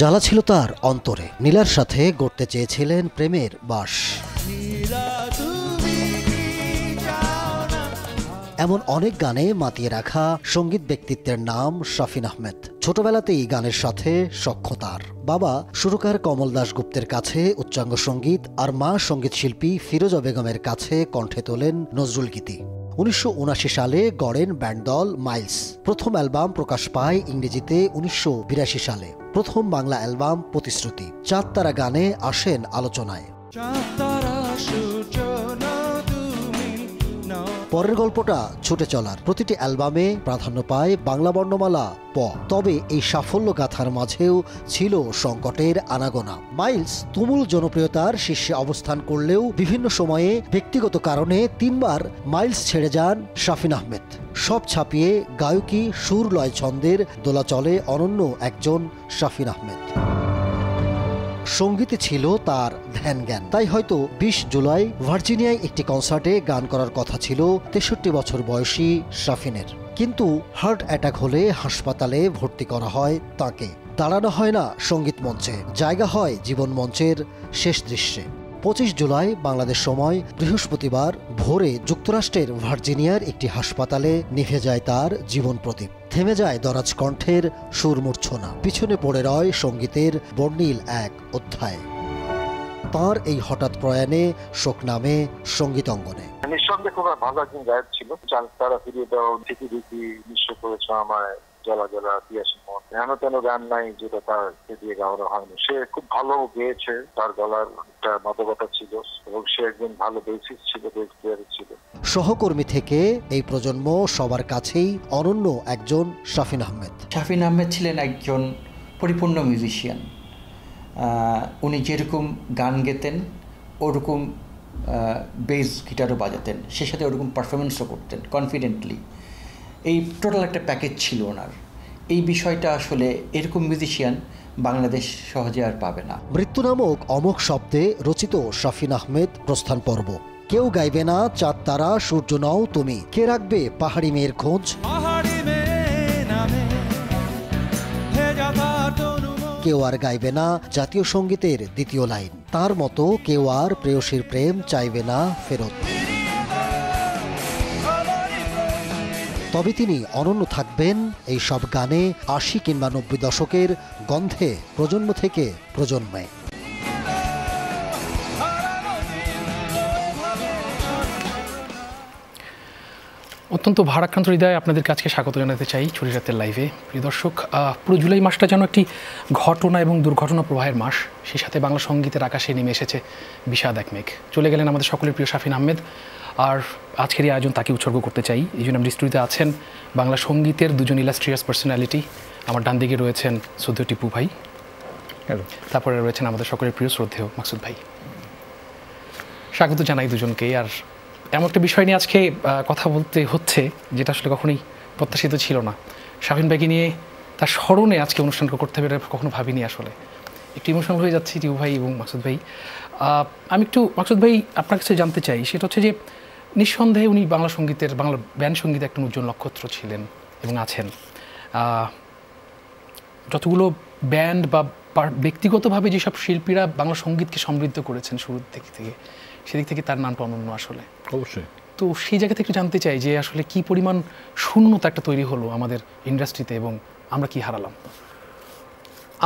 জ্বালা ছিল তার অন্তরে, নীলার সাথে গড়তে চেয়েছিলেন প্রেমের বাস। এমন অনেক গানে মাতিয়ে রাখা সঙ্গীত ব্যক্তিত্বের নাম শাফিন আহমেদ। ছোটবেলাতেই গানের সাথে সখ্য তার। বাবা সুরকার কমল দাশগুপ্তের কাছে উচ্চাঙ্গ সঙ্গীত আর মা সঙ্গীত শিল্পী ফিরোজা বেগমের কাছে কণ্ঠে তোলেন নজরুল গীতি। 1979 সালে গড়েন ব্যান্ড দল মাইলস। প্রথম অ্যালবাম প্রকাশ পায় ইংরেজিতে 1982 সালে। প্রথম বাংলা অ্যালবাম প্রতিশ্রুতি। চাঁদ তারা গানে আসেন আলোচনায়। পরের গল্পটা ছুটে চলার। প্রতিটি অ্যালবামে প্রাধান্য পায় বাংলা বর্ণমালা প। তবে এই সাফল্য গাথার মাঝেও ছিল সংকটের আনাগোনা। মাইলস তুমুল জনপ্রিয়তার শীর্ষে অবস্থান করলেও বিভিন্ন সময়ে ব্যক্তিগত কারণে 3 বার মাইলস ছেড়ে যান শাফিন আহমেদ। সব ছাপিয়ে গায়কী সুর লয় ছন্দের দোলাচলে অনন্য একজন শাফিন আহমেদ। সঙ্গীতে ছিল তার ধ্যান জ্ঞান। তাই হয়তো 20 জুলাই ভার্জিনিয়ায় একটি কনসার্টে গান করার কথা ছিল 63 বছর বয়সী শাফিনের। কিন্তু হার্ট অ্যাটাক হলে হাসপাতালে ভর্তি করা হয় তাকে। দাঁড়ানো হয় না সঙ্গীত মঞ্চে, জায়গা হয় জীবন মঞ্চের শেষ দৃশ্যে। 25 জুলাই বাংলাদেশ সময় বৃহস্পতিবার ভোরে যুক্তরাষ্ট্রের ভার্জিনিয়ার একটি হাসপাতালে নিভে যায় তার জীবন প্রদীপ। থেমে যায় দরাজ কণ্ঠের সুরমূর্ছনা। পিছনে পড়ে রয় সঙ্গীতের বর্ণিল এক অধ্যায়। তার এই হঠাৎ প্রয়াণে শোক নামে সঙ্গীত অঙ্গনে। নিঃসন্দেহে খুব ভালো একজন গায়ক ছিল। তারা ফিরিয়ে দেওয়া টিকি নিঃস্ব করেছে আমায়, জ্বালা জ্বালা পিয়াসী মন, এমন তেন গান নাই যেটা তার দিয়ে গাওয়ানো হয়নি। সে খুব ভালো গেয়েছে, তার গলার একটা মাদকতা ছিল এবং সে একজন ভালো বেসিস ছিল, বেস প্লেয়ার ছিল। সহকর্মী থেকে এই প্রজন্ম সবার কাছেই অনন্য একজন শাফিন আহমেদ। শাফিন আহমেদ ছিলেন একজন পরিপূর্ণ মিউজিশিয়ান। উনি যেরকম গান গেতেন ওরকম বেস গিটারও বাজাতেন, সে সাথে ওরকম পারফরমেন্সও করতেন কনফিডেন্টলি। এই টোটাল একটা প্যাকেজ ছিল ওনার। এই বিষয়টা আসলে এরকম মিউজিশিয়ান বাংলাদেশ সহজে আর পাবে না। মৃত্যু নামক অমোঘ শব্দে রচিত শাফিন আহমেদ প্রস্থান পর্ব। কেউ গাইবে না চাঁদ তারা সূর্য নও তুমি, কে রাখবে পাহাড়ি মেয়ের খোঁজ। কেউ আর গাইবে না জাতীয় সঙ্গীতের দ্বিতীয় লাইন। তার মতো কেউ আর প্রেয়সীর প্রেম চাইবে না ফেরত। তবে তিনি অনন্য থাকবেন এই সব গানে 80 কিংবা 90 দশকের গন্ধে প্রজন্ম থেকে প্রজন্মে। অত্যন্ত ভারাক্রান্ত হৃদয়ে আপনাদের কাছে স্বাগত জানাতে চাই ছুরি রাতের লাইভে। প্রিয় দর্শক, পুরো জুলাই মাসটা যেন একটি ঘটনা এবং দুর্ঘটনা প্রবাহের মাস। সেই সাথে বাংলা সঙ্গীতের আকাশে নেমে এসেছে বিষাদ এক মেঘ। চলে গেলেন আমাদের সকলের প্রিয় শাফিন আহমেদ। আর আজকের এই আয়োজন তাকে উৎসর্গ করতে চাই। এই জন্য আমাদের স্টুডিওতে আছেন বাংলা সঙ্গীতের দুজন ইলাস্ট্রিয়াস পার্সোনালিটি। আমার ডান দিকে রয়েছেন শ্রদ্ধেয় টিপু ভাই, তারপরে রয়েছেন আমাদের সকলের প্রিয় শ্রদ্ধেয় মাকসুদ ভাই। স্বাগত জানাই দুজনকে। আর এমন একটা বিষয় নিয়ে আজকে কথা বলতে হচ্ছে যেটা আসলে কখনোই প্রত্যাশিত ছিল না। শাফিন ভাইকে নিয়ে তার স্মরণে আজকে অনুষ্ঠানটা করতে হবে কখনো ভাবিনি। আসলে একটু ইমোশনাল হয়ে যাচ্ছি টিপু ভাই এবং মাকসুদ ভাই। আমি একটু মাকসুদ ভাই আপনার কাছে জানতে চাই, সেটা হচ্ছে যে নিঃসন্দেহে উনি বাংলা সঙ্গীতের, বাংলা ব্যান্ড সঙ্গীতে একটা উজ্জ্বল নক্ষত্র ছিলেন এবং আছেন। যতগুলো ব্যান্ড বা ব্যক্তিগতভাবে যেসব শিল্পীরা বাংলা সঙ্গীতকে সমৃদ্ধ করেছেন শুরুর থেকে সেদিক থেকে তার নামটা অনন্য আসলে। অবশ্যই। তো সেই জায়গা থেকে জানতে চাই যে আসলে কি পরিমাণ শূন্যতা একটা তৈরি হলো আমাদের ইন্ডাস্ট্রিতে এবং আমরা কি হারালাম।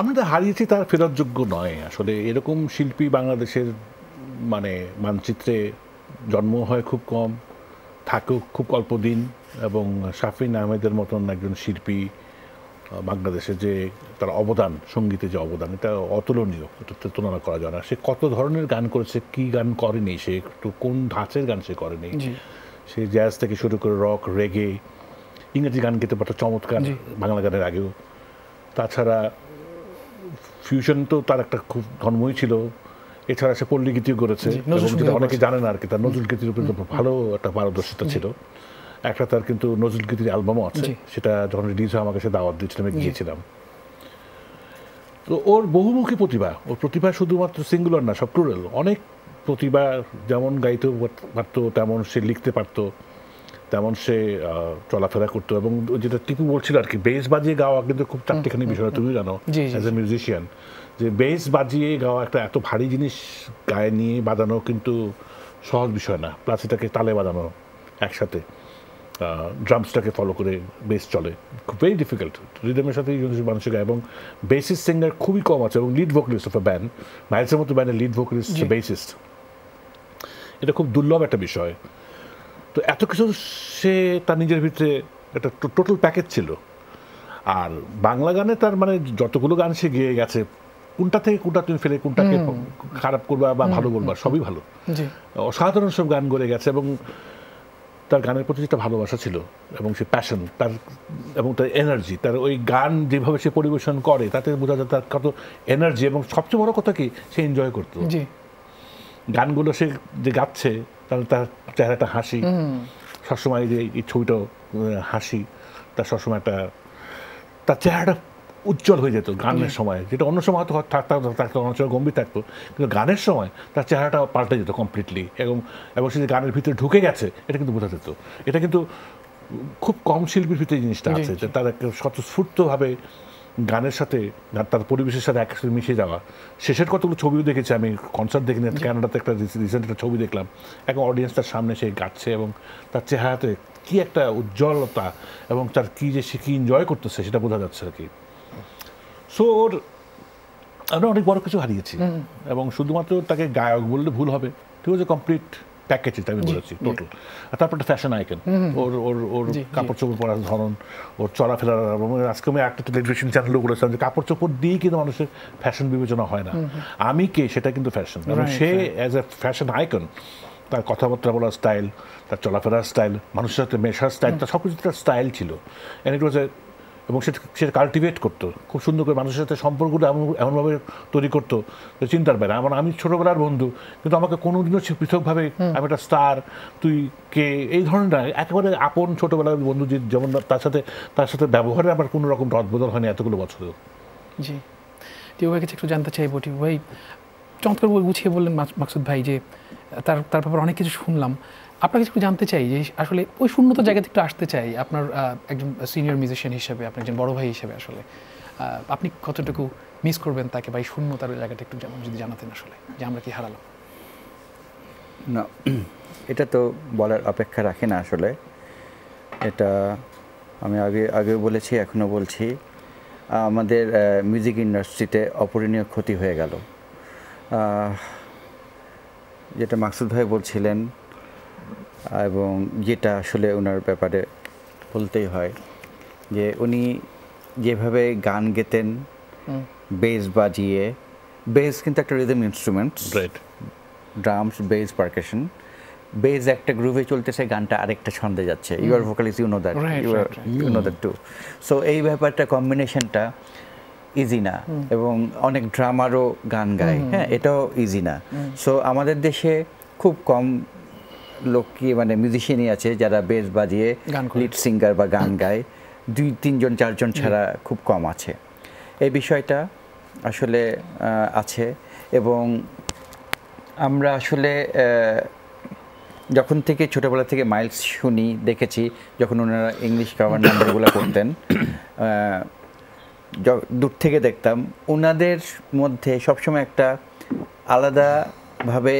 আমরা হারিয়েছি তার ফেরতযোগ্য নয়। আসলে এরকম শিল্পী বাংলাদেশের মানচিত্রে জন্ম হয় খুব কম, থাকেও খুব অল্প দিন। এবং শাফিন আহমেদের মতন একজন শিল্পী বাংলাদেশে যে তার অবদান, সঙ্গীতে যে অবদান, এটা অতুলনীয়, এটা তুলনা করা যায় না। সে কত ধরনের গান করেছে, কি গান করেনি, সে একটু কোন ধাঁচের গান সে করেনি। সে জ্যাজ থেকে শুরু করে রক, রেগে, ইংরেজি গান গেতে পারতো চমৎকার বাংলা গানের আগেও। তাছাড়া ফিউশন তো তার একটা খুব ধর্মই ছিল। এছাড়া সে পল্লী গীতিও করেছে, এবং যেটা অনেকে জানে না আর কি, তার নজরুল গীতির উপরে ভালো একটা পারদর্শিতা ছিল। একটা তার কিন্তু নজরুল গীতির অ্যালবামও আছে, সেটা যখন রিলিজ হয় আমাকে সে দাওয়াত দিয়েছিলাম, গিয়েছিলাম। তো ওর বহুমুখী প্রতিভা, ওর প্রতিভা শুধুমাত্র সিঙ্গুলার না, সব প্লুরাল। অনেক প্রতিভা, যেমন গাইতে পারতো তেমন সে লিখতে পারতো, তেমন সে চলাফেরা করতো। এবং যেটা টিপু বলছিল আর কি, বেস বাজিয়ে গাওয়া কিন্তু খুব চারটিখানি বিষয়, তুমি জানো অ্যাজ এ মিউজিশিয়ান, যে বেস বাজিয়ে গাওয়া একটা এত ভারী জিনিস গায়ে নিয়ে বাজানো কিন্তু সহজ বিষয় না, প্লাস এটাকে তালে বাজানো একসাথে, ড্রামসটাকে ফলো করে বেস চলে, খুব ভেরি ডিফিকাল্ট, রিদমের সাথে মানুষের গায়ে। এবং বেসিস সিঙ্গার খুবই কম আছে, এবং lead vocalist of a band, মাইলসের মতো ব্যান্ডের লিড ভোকালিস্ট বেসিস্ট, এটা খুব দুর্লভ একটা বিষয়। তো এত কিছু সে তার নিজের ভিতরে একটা টোটাল প্যাকেজ ছিল। আর বাংলা গানে তার মানে যতগুলো গান সে গেয়ে গেছে, কোনটা থেকে কোনটা তুমি ফেলে কোনটাকে খারাপ করবা বা ভালো বলবা, সবই ভালো, অসাধারণ সব গান গড়ে গেছে। এবং তার গানের প্রতি যেটা ভালোবাসা ছিল এবং সে প্যাশন তার, এবং তার এনার্জি, তার ওই গান যেভাবে সে পরিবেশন করে তাতে বোঝা যায় তার কত এনার্জি। এবং সবচেয়ে বড় কথা কি, সে এনজয় করতো গানগুলো, সে যে গাচ্ছে তার চেহারাটা হাসি, সবসময় যে এই ছবিটা হাসি, তার সবসময় একটা তার চেহারাটা উজ্জ্বল হয়ে যেত গানের সময়, যেটা অন্য সময় হয়তো থাকতো, অন্য সময় গম্ভীর থাকতো, কিন্তু গানের সময় তার চেহারাটা পাল্টে যেত কমপ্লিটলি। এবং সে যে গানের ভিতরে ঢুকে গেছে এটা কিন্তু বোঝা যেত। এটা কিন্তু খুব কম শিল্পীর ভিতরে জিনিসটা আছে, যে তার একটা স্বতঃস্ফূর্তভাবে গানের সাথে তার পরিবেশের সাথে একসাথে মিশে যাওয়া। শেষের কতগুলো ছবিও দেখেছি আমি, কনসার্ট দেখিনি, ক্যানাডাতে একটা রিসেন্ট একটা ছবি দেখলাম, এখন অডিয়েন্স তার সামনে সে গাচ্ছে এবং তার চেহারাতে কি একটা উজ্জ্বলতা এবং তার কি যে সে কি এনজয় করতেছে সেটা বোঝা যাচ্ছে আর কি। সো ওর আমরা অনেক বড় কিছু হারিয়েছি, এবং শুধুমাত্র তাকে গায়ক বললে ভুল হবে, ঠিক আছে, কমপ্লিট প্যাকেজ এটা আমি বলেছি টোটাল। আর তারপর একটা ফ্যাশন আইকন, ওর কাপড় চোপড় পরার ধরন, ওর চলাফেরার। আজকে আমি একটা টেলিভিশন চ্যানেলও বলেছিলাম যে কাপড় চোপড় দিয়েই কিন্তু মানুষের ফ্যাশন বিবেচনা হয় না, আমি কে সেটা কিন্তু ফ্যাশন। এবং সে অ্যাজ এ ফ্যাশন আইকন, তার কথাবার্তা বলার স্টাইল, তার চলাফেরার স্টাইল, মানুষের সাথে মেশার স্টাইল, তার সব কিছু তার স্টাইল ছিল। এন্ড ইট ওয়াজ এ, এবং সেটা কাল্টিভেট করতো খুব সুন্দর করে, মানুষের সাথে সম্পর্কটা এমনভাবে তৈরি করতো যে চিন্তার বাইরে। আমি ছোটোবেলার বন্ধু, কিন্তু আমাকে কোনোদিনও সে পৃথকভাবে আমি একটা স্টার, তুই কে, এই ধরনের একেবারে আপন ছোটোবেলার বন্ধু, যেমন তার সাথে ব্যবহারে আমার কোনো রকম রদবদল হয়নি এতগুলো বছরেও। জি, টিপু ভাই কাছে একটু জানতে চাইবো, টিপু ভাই চমৎকার গুছিয়ে বললেন মাকসুদ ভাই, যে তার ব্যাপারে অনেক কিছু শুনলাম। আপনার কাছে একটু জানতে চাই যে আসলে ওই শূন্যতার জায়গাতে একটু আসতে চাই, আপনার একজন সিনিয়র মিউজিশিয়ান হিসেবে, আপনার একজন বড় ভাই হিসেবে আসলে আপনি কতটুকু মিস করবেন তাকে, বা এই শূন্যতার জায়গাটা একটু যদি জানাতেন আসলে, যে আমরা কি হারালাম। না, এটা তো বলার অপেক্ষা রাখে না আসলে। এটা আমি আগেও বলেছি, এখনও বলছি, আমাদের মিউজিক ইন্ডাস্ট্রিতে অপূরণীয় ক্ষতি হয়ে গেল। যেটা মাকসুদ ভাই বলছিলেন, এবং যেটা আসলে ওনার ব্যাপারে বলতেই হয়, যে উনি যেভাবে গান গেতেন বেস বাজিয়ে, বেস কিন্তু একটা rhythm instrument, drums, bass, percussion, bass একটা গ্রুভে চলতেছে, গানটা আরেকটা ছন্দে যাচ্ছে, you are vocalist, you know that, you know that too. So এই ব্যাপারটা, কম্বিনেশনটা ইজি না, এবং অনেক ড্রামারও গান গায়, হ্যাঁ, এটাও ইজি না। সো আমাদের দেশে খুব কম লোকই, মানে মিউজিশিয়ানই আছে যারা বেস বাজিয়ে লিড সিঙ্গার বা গান গায়, 2-3 জন 4 জন ছাড়া খুব কম আছে। এই বিষয়টা আসলে আছে। এবং আমরা আসলে যখন থেকে ছোটোবেলা থেকে মাইলস শুনি, দেখেছি, যখন ওনারা ইংলিশ কাভার নাম্বারগুলো করতেন, দূর থেকে দেখতাম ওনাদের মধ্যে সবসময় একটা আলাদাভাবে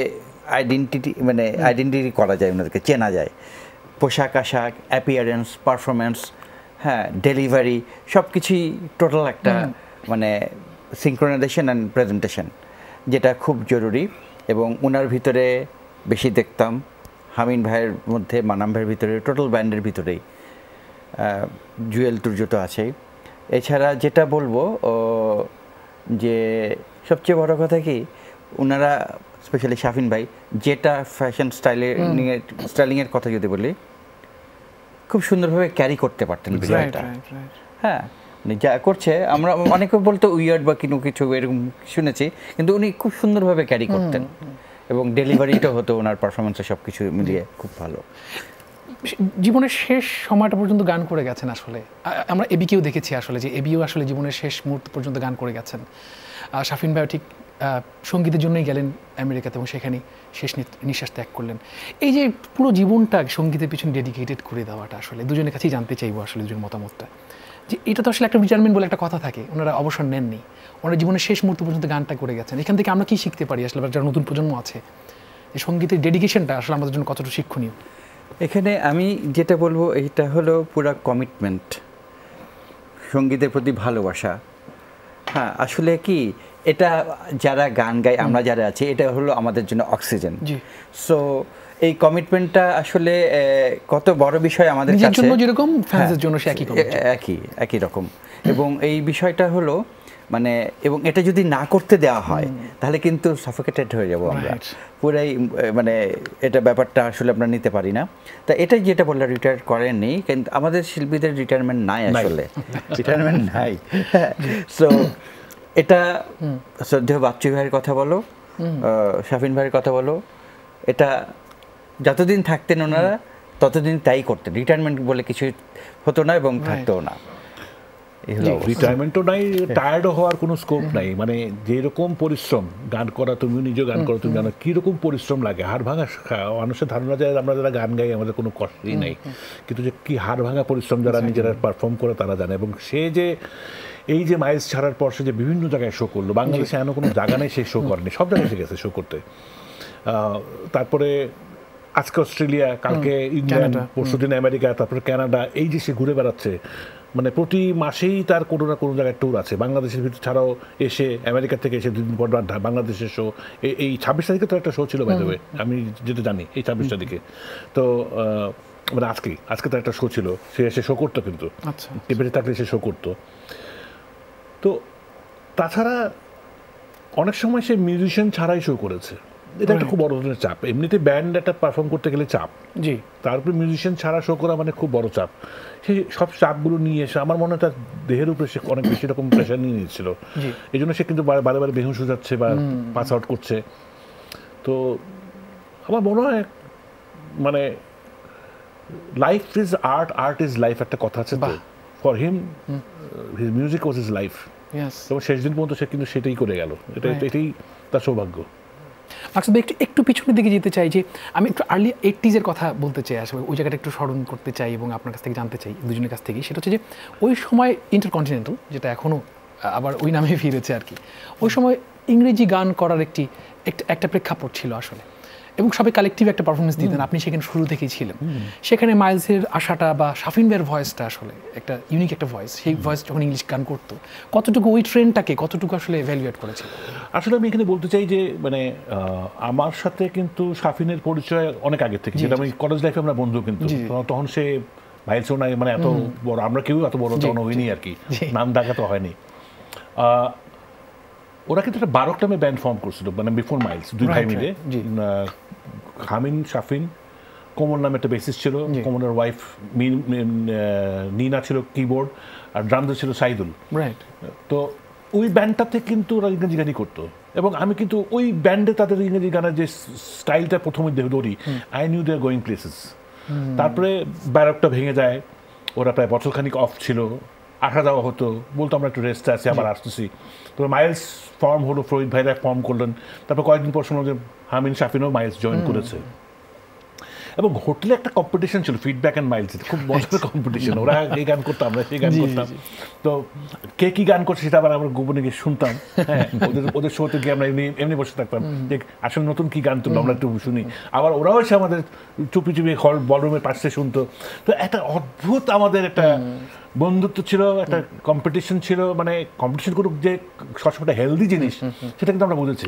আইডেন্টিটি করা যায়, ওনাদেরকে চেনা যায়, পোশাক আশাক, অ্যাপিয়ারেন্স, পারফরমেন্স, হ্যাঁ, ডেলিভারি, সব কিছুই টোটাল একটা মানে সিনক্রোনাইজেশন অ্যান্ড প্রেজেন্টেশন, যেটা খুব জরুরি। এবং ওনার ভিতরে বেশি দেখতাম, হামিন ভাইয়ের মধ্যে, মানাম ভাইয়ের ভিতরে, টোটাল ব্যান্ডের ভিতরেই, জুয়েল তুর্য তো আছেই। এছাড়া যেটা বলবো, যে সবচেয়ে বড় কথা কি, ওনারা স্পেশালি শাফিন ভাই, যেটা ফ্যাশন স্টাইলিংয়ের কথা যদি বলি, খুব সুন্দরভাবে ক্যারি করতে পারতেন বিষয়টা। হ্যাঁ, যা করছে, আমরা অনেকে বলতো উইয়ার্ড বা কিছু এরকম শুনেছি, কিন্তু উনি খুব সুন্দরভাবে ক্যারি করতেন, এবং ডেলিভারিটা হতো ওনার পারফরমেন্সে, সব কিছু মিলিয়ে খুব ভালো। জীবনের শেষ সময়টা পর্যন্ত গান করে গেছেন আসলে। আমরা এবিকেও দেখেছি আসলে, যে এবিও আসলে জীবনের শেষ মুহূর্ত পর্যন্ত গান করে গেছেন। শাফিন ভাইও ঠিক সঙ্গীতের জন্যই গেলেন আমেরিকাতে এবং সেখানে শেষ নিঃশ্বাস ত্যাগ করলেন। এই যে পুরো জীবনটা সঙ্গীতের পিছনে ডেডিকেটেড করে দেওয়াটা আসলে দুজনের কাছেই জানতে চাইবো আসলে দুজনের মতামতটা, যে এটা তো আসলে একটা রিটায়ারমেন্ট বলে একটা কথা থাকে, ওনারা অবসর নেননি, ওনারা জীবনের শেষ মুহূর্ত পর্যন্ত গানটা করে গেছেন। এখান থেকে আমরা কি শিখতে পারি আসলে, যারা নতুন প্রজন্ম আছে, যে সঙ্গীতের ডেডিকেশনটা আসলে আমাদের জন্য কতটা শিক্ষণীয়? এখানে আমি যেটা বলবো এইটা হলো পুরা কমিটমেন্ট, সঙ্গীতের প্রতি ভালোবাসা। হ্যাঁ, আসলে কি এটা যারা গান গায়, আমরা যারা আছি, এটা হলো আমাদের জন্য অক্সিজেন। সো এই কমিটমেন্টটা আসলে কত বড় বিষয় আমাদের কাছে, জন্য যেরকম ফ্যান্সের জন্য একই রকম। এবং এই বিষয়টা হলো মানে, এবং এটা যদি না করতে দেওয়া হয় তাহলে কিন্তু সাফোকেটেড হয়ে যাব আমরা পুরাই, মানে এটা ব্যাপারটা আসলে আমরা নিতে পারি না। তা এটাই যেটা বললে রিটায়ার করেননি, কিন্তু আমাদের শিল্পীদের রিটায়ারমেন্ট নাই আসলে, রিটায়ারমেন্ট নাই। সো এটা শ্রদ্ধেয় বাচ্চু ভাইয়ের কথা বলো, শাফিন ভাইয়ের কথা বলো, এটা যতদিন থাকতেন ওনারা ততদিন তাই করতেন, রিটায়ারমেন্ট বলে কিছু হতো না এবং থাকতেও না। রিটায়ারমেন্টও নাই, টায়ার্ডও হওয়ার কোনো স্কোপ নাই। মানে যেরকম পরিশ্রম গান করা, তুমি নিজেও গান করো, তুমি জানো কীরকম পরিশ্রম লাগে। হাড় ভাঙা মানুষের ধারণা যায় আমরা যারা গান গাই আমাদের কোনো কষ্টই নেই, কিন্তু যে কি হাড় ভাঙা পরিশ্রম যারা নিজেরা পারফর্ম করে তারা জানে। এবং সে যে এই যে মাইলস ছাড়ার পর সে যে বিভিন্ন জায়গায় শো করলো, বাংলাদেশে এমন কোনো জায়গা নেই সে শো করেনি, সব জায়গায় এসে গেছে শো করতে। তারপরে আজকে অস্ট্রেলিয়া, কালকে ইংল্যান্ড, পরশুদিন আমেরিকা, তারপরে কানাডা, এই যে সে ঘুরে বেড়াচ্ছে। মানে প্রতি মাসেই তার কোনো না কোনো জায়গায় ট্যুর আছে। বাংলাদেশের ভিতর ছাড়াও এসে আমেরিকা থেকে এসে 2 দিন পর বাংলাদেশের শো। এই 26 তারিখে তো একটা শো ছিল বাই দ্য ওয়ে, আমি যেটা জানি এই 26 তারিখে। তো মানে আজকে তো একটা শো ছিল, সে এসে শো করতো, কিন্তু বেঁচে থাকলে সে শো করতো। তো তাছাড়া অনেক সময় সে মিউজিশিয়ান ছাড়াই শো করেছে, এটা একটা খুব বড় ধরনের চাপ। এমনিতে ব্যান্ড একটা পারফর্ম করতে গেলে চাপ, তারপরে মিউজিশিয়ান ছাড়া শো করা মানে খুব বড় চাপ। সেই সব চাপগুলো নিয়ে এসে আমার মনে হয় তার দেহের উপরে সে অনেক বেশি রকম প্রেশার নিয়ে নিচ্ছিল। এই জন্য সে কিন্তু বারে বারে বেহুশ হয়ে যাচ্ছে বা পাস আউট করছে। তো আমার মনে হয় মানে life is art, art is life একটা কথা আছে তো। For him his music was his life. এবং শেষ দিন পর্যন্ত সে কিন্তু সেটাই করে গেল, এটাই তার সৌভাগ্য। মাকসুদ ভাই, একটু পিছনের দিকে যেতে চাই, যে আমি একটু আর্লি 80s কথা বলতে চাই আসলে, ওই জায়গাটা একটু স্মরণ করতে চাই এবং আপনার কাছ থেকে জানতে চাই, দুজনের কাছ থেকেই। সেটা হচ্ছে যে ওই সময় ইন্টারকন্টিনেন্টাল, যেটা এখনও আবার ওই নামে ফিরেছে আর কি, ওই সময় ইংরেজি গান করার একটা প্রেক্ষাপট ছিল আসলে, এবং সবাই কালেকটিভ একটা পারফরমেন্স দিতেন। আপনি সেখানে শুরু থেকেই ছিলেন। সেখানে মাইলসের আশাটা বা শাফিন ভাইয়ের ভয়েসটা আসলে একটা ইউনিক একটা ভয়েস, সেই ভয়েস যখন ইংলিশ গান করতো, কতটুকু ওই ট্রেন্ডটাকে কতটুকু আসলে ভ্যালুয়েট করেছে? আসলে আমি এখানে বলতে চাই যে মানে আমার সাথে কিন্তু শাফিনের পরিচয় অনেক আগে থেকে, যেটা আমি কলেজ লাইফে আমরা বন্ধু, কিন্তু তখন সে মাইলসও নাই, মানে এত বড় আমরা কেউ এত বড় তখন হয়নি আর কি, নাম ডাকা তো হয়নি। ওরা কিন্তু একটা 12 নামে ব্যান্ড ফর্ম করছিল, মানে বিফোর মাইলস, দুই ভাই মিলে। হামিন, শাফিন, কোমল নামে একটা বেসিস ছিল, কোমলের ওয়াইফ নিনা ছিল কিবোর্ড, আর ড্রামসে ছিল সাইদুল। তো ওই ব্যান্ডটাতে কিন্তু ওরা ইংরেজি গানই করতো, এবং আমি কিন্তু ওই ব্যান্ডে তাদের ইংরেজি গানের যে স্টাইলটা প্রথমে ধরি, I knew they are going places. তারপরে ব্যারকটা ভেঙে যায়, ওরা প্রায় বছরখানিক অফ ছিল, আসা যাওয়া হতো, বলতো আমরা একটু রেস্টে আছি, আবার আসতেছি। তো মাইলস ফর্ম হলো, ফ্রোহিত ভাইরা ফর্ম করলেন। তারপর কয়েকদিন পর শুনলাম যে হামিন, শাফিনও মাইলস জয়েন করেছে। এবং হোটেলে একটা কম্পিটিশন ছিল, ফিডব্যাক অ্যান্ড মাইলস, খুব মজার কম্পিটিশন। ওরা এই গান করতাম, আমরা সেই গান করতাম। তো কে কি গান করছে সেটা আবার আমরা গোপনে গিয়ে শুনতাম। হ্যাঁ, ওদের শোতে গিয়ে আমরা এমনি বসে থাকতাম যে আসলে নতুন কি গান তুললো আমরা একটু শুনি। আবার ওরাও এসে আমাদের চুপি চুপি হল বলরুমের পাশে শুনতো। তো একটা অদ্ভুত আমাদের একটা বন্ধুত্ব ছিল, একটা কম্পিটিশন ছিল। মানে কম্পিটিশন করুক যে সবসময় হেলদি জিনিস, সেটা কিন্তু আমরা বুঝেছি।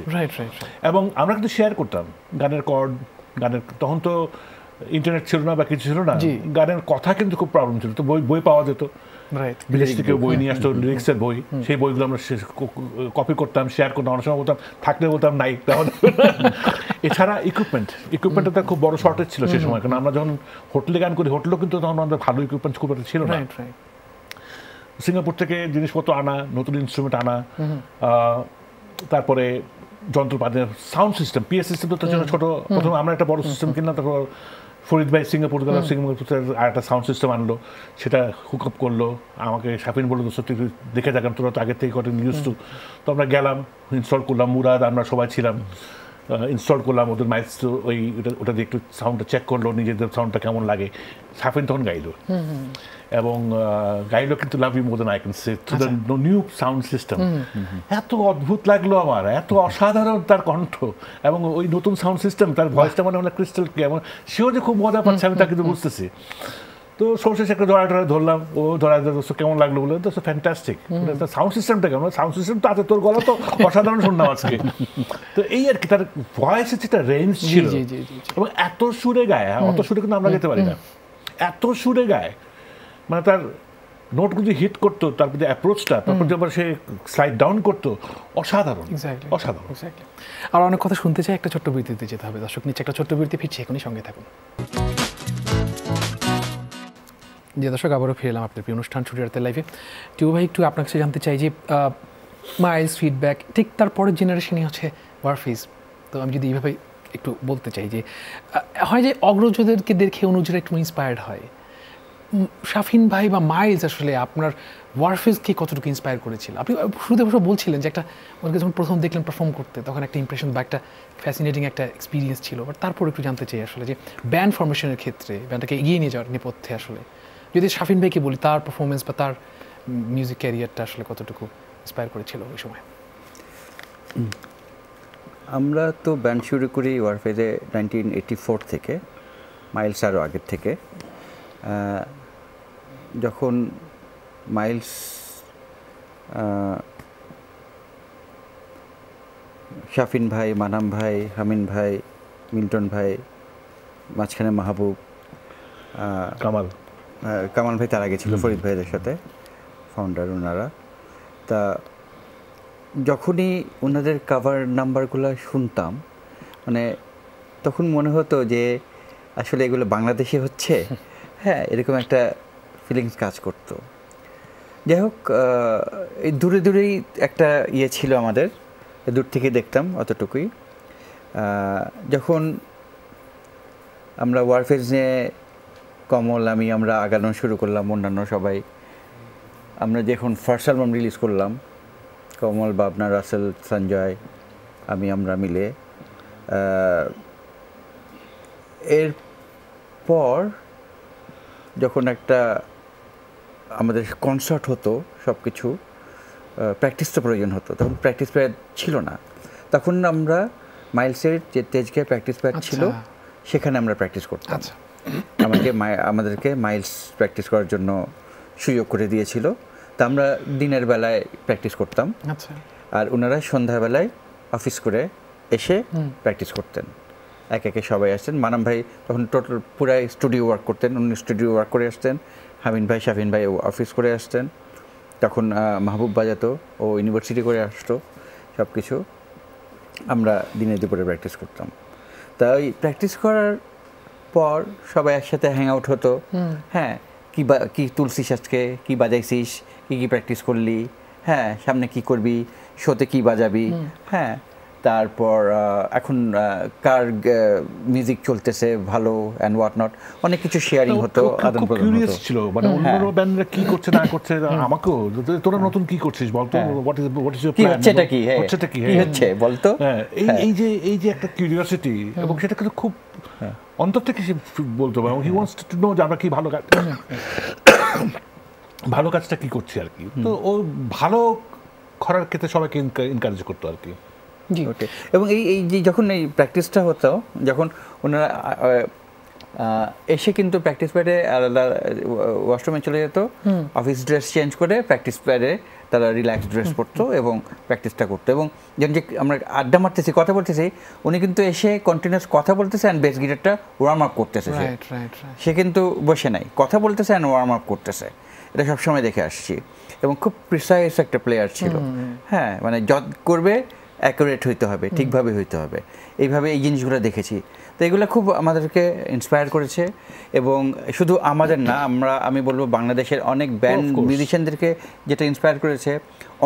এবং আমরা কিন্তু শেয়ার করতাম গানের কর্ড, গানের, তখন তো ইন্টারনেট ছিল না বা কিছু ছিল না, গানের কথা কিন্তু খুব প্রবলেম ছিল। তো বই পাওয়া যেত, বিদেশ থেকে বই নিয়ে আসতো, লিরিক্সের বই, সেই বইগুলো আমরা কপি করতাম, শেয়ার করতাম। অনেক সময় বলতাম থাকলে বলতাম নাই। এছাড়া ইকুইপমেন্টটা খুব বড় শর্টেজ ছিল সেই সময়, কারণ আমরা যখন হোটেলে গান করি, হোটেলেও কিন্তু তখন আমাদের ভালো ইকুইপমেন্ট খুব একটা ছিল না। সিঙ্গাপুর থেকে জিনিসপত্র আনা, নতুন ইনস্ট্রুমেন্ট আনা, তারপরে যন্ত্রপাতি, সাউন্ড সিস্টেম, পিএস সিস্টেম তো ছোট। প্রথমে আমরা একটা বড় সিস্টেম কিনলাম, তারপর ফরিদ ভাই সিঙ্গাপুর গেল, সিঙ্গাপুর আর একটা সাউন্ড সিস্টেম আনলো, সেটা হুক আপ করলো। আমাকে শাফিন বললো সত্যি দেখে থাকেন, তোরা তো আগের থেকে করেন ইউজ টু। তো আমরা গেলাম, ইনস্টল করলাম, মুরাদ আমরা সবাই ছিলাম, ইনস্টল করলাম ওদের মাইক, ওই ওটা দিয়ে একটু সাউন্ডটা চেক করলো, নিজেদের সাউন্ডটা কেমন লাগে। শাফিন তখন গাইলো, এবং গাইলো কিন্তু love you more than I can say through the new sound system. এত অদ্ভুত লাগলো আমার, এত অসাধারণ তার কণ্ঠ, এবং ওই নতুন সাউন্ড সিস্টেম, তার ভয়েসটা মানে আমরা ক্রিস্টাল ক্লিয়ার, সেও যে খুব মজা পাচ্ছে আমি তা কিন্তু বুঝতেছি। তো সবশেষে একটা ধরলাম, ও ধরা কেমন লাগলো বলে, তো ফ্যান্টাস্টিক। সাউন্ড সিস্টেমটা কেমন? সাউন্ড সিস্টেম তো আছে, তোর গলা তো অসাধারণ শুনলাম আজকে। তো এই আর কি, তার ভয়েসের যেটা রেঞ্জ ছিল, এবং এত সুরে গায়ে, অত সুরে কিন্তু আমরা যেতে পারি না, এত সুরে গায়ে, মানে তার নোটগুলো হিট করতো, তারপর যে অ্যাপ্রোচটা, তারপর যখন সে স্লাইড ডাউন করতো, অসাধারণ অসাধারণ। আর অনেক কথা শুনতে চাই, একটা ছোট্ট বিরতিতে যেতে হবে। দর্শক নিচে একটা ছোট্ট বিরতি, ফিরছি এখনই, সঙ্গে থাকুন। যে দর্শক, আবারও ফিরে এলাম আপনার প্রিয় অনুষ্ঠান ছুটি রাতের লাইভে। টিউ ভাই, একটু আপনার কাছে জানতে চাই যে মাইলস ফিডব্যাক, ঠিক তারপরের জেনারেশনই হচ্ছে ওয়ারফেজ। তো আমি যদি এইভাবে একটু বলতে চাই যে হয় যে অগ্রজদেরকে দেখে অনুজরা একটু ইন্সপায়ার্ড হয়। শাফিন ভাই বা মাইলস আসলে আপনার ওয়ারফেজকে কতটুকু ইন্সপায়ার করেছিল? আপনি শুরুতে অবশ্য বলছিলেন যে একটা, ওনাকে যখন প্রথম দেখলেন পারফর্ম করতে, তখন একটা ইমপ্রেশন বা একটা ফ্যাসিনেটিং একটা এক্সপিরিয়েন্স ছিল। বাট তারপর একটু জানতে চাই আসলে যে ব্যান্ড ফরমেশনের ক্ষেত্রে, ব্যান্ডটাকে এগিয়ে নিয়ে যাওয়ার নেপথ্যে আসলে যদি শাফিন ভাইকে বলি, তার পারফরমেন্স বা তার মিউজিক ক্যারিয়ারটা আসলে কতটুকু ইন্সপায়ার করেছিল ওই সময়? আমরা তো ব্যান্ড শুরু করি ওয়ারফেজে 1984 থেকে, মাইলস আরও আগের থেকে। যখন মাইলস শাফিন ভাই, মানাম ভাই, হামিন ভাই, মিল্টন ভাই, মাঝখানে মাহবুব, কামাল ভাই তার আগে ছিল ফরিদ ভাইয়ের সাথে, ফাউন্ডার ওনারা। তা যখনই ওনাদের কাভার নাম্বারগুলো শুনতাম, মানে তখন মনে হতো যে আসলে এগুলো বাংলাদেশে হচ্ছে, হ্যাঁ, এরকম একটা ফিলিংস কাজ করতো। যাই হোক, এই দূরে দূরেই একটা ইয়ে ছিল আমাদের, দূর থেকে দেখতাম, অতটুকুই। যখন আমরা ওয়ারফেজ নিয়ে কমল, আমরা আগানো শুরু করলাম, অন্যান্য সবাই, আমরা যখন ফার্স্ট অ্যালবাম রিলিজ করলাম, কমল, বাবনা, রাসেল, সঞ্জয়, আমরা মিলে, এরপর যখন একটা আমাদের কনসার্ট হতো, সব কিছু প্র্যাকটিস তো প্রয়োজন হতো, তখন প্র্যাকটিস প্যাড ছিল না। তখন আমরা মাইলসের যে তেজগাঁয় প্র্যাকটিস প্যাড ছিল, সেখানে আমরা প্র্যাকটিস করতাম। আমাদেরকে মাইলস প্র্যাকটিস করার জন্য সুযোগ করে দিয়েছিল। তা আমরা দিনের বেলায় প্র্যাকটিস করতাম, আর ওনারা সন্ধ্যাবেলায় অফিস করে এসে প্র্যাকটিস করতেন। একে সবাই আসতেন। মানাম ভাই তখন টোটাল পুরাই স্টুডিও ওয়ার্ক করতেন, উনি স্টুডিও ওয়ার্ক করে আসতেন। হামিন ভাই, শাফিন ভাই অফিস করে আসতেন। তখন মাহবুব বাজাতো, ও ইউনিভার্সিটি করে আসতো। সব কিছু আমরা দিনে দুপুরে প্র্যাকটিস করতাম। তা ওই প্র্যাকটিস করার পর সবাই একসাথে হ্যাং আউট হতো। হ্যাঁ, কি তুলসিস আজকে, কী বাজাইছিস, কী প্র্যাকটিস করলি, হ্যাঁ, সামনে কি করবি, শোতে কি বাজাবি, হ্যাঁ, তারপর এখন কার মিউজিক চলতেছে ভালো অ্যান্ড হোয়াট নট, অনেক কিছু শেয়ারিং হতো, আদান প্রদান হতো। ছিল মানে অন্য ব্যান্ডরা কি করছে না করছে, আমাকেও তোরা নতুন কি করছিস বলতো, হোয়াট ইজ ইউর প্ল্যান, হচ্ছেটা কি, কি হচ্ছে বলতো। এই যে একটা কিউরিওসিটি, এবং সেটা কিন্তু খুব অন্তর থেকে সে বলতো, হি ওয়ান্টস টু নো যে আমরা কি ভালো কাজটা কি করছি আর কি। তো ও ভালো করার ক্ষেত্রে সবাইকে এনকারেজ করতো আর কি। ওকে। এবং এই যে যখন এই প্র্যাকটিসটা হতো, যখন ওনারা এসে কিন্তু প্র্যাকটিস প্যাডে আলাদা ওয়াশরুমে চলে যেত, অফিস ড্রেস চেঞ্জ করে প্র্যাকটিস প্যাডে তারা রিল্যাক্স ড্রেস পরতো এবং প্র্যাকটিসটা করতো। এবং যখন যে আমরা আড্ডা মারতেছি, কথা বলতেছি, উনি কিন্তু এসে কন্টিনিউয়াস কথা বলতেছে অ্যান্ড বেস গিটারটা ওয়ার্ম আপ করতেছে। সে কিন্তু বসে নাই, কথা বলতেছে অ্যান্ড ওয়ার্ম আপ করতেছে। এটা সবসময় দেখে আসছি। এবং খুব প্রিসাইজ একটা প্লেয়ার ছিল। হ্যাঁ, মানে যত করবে অ্যাকুরেট হইতে হবে, ঠিকভাবে হইতে হবে, এইভাবে এই জিনিসগুলো দেখেছি। তো এগুলো খুব আমাদেরকে ইন্সপায়ার করেছে। এবং শুধু আমাদের না, আমি বলবো বাংলাদেশের অনেক ব্যান্ড মিউজিশিয়ানদেরকে যেটা ইন্সপায়ার করেছে,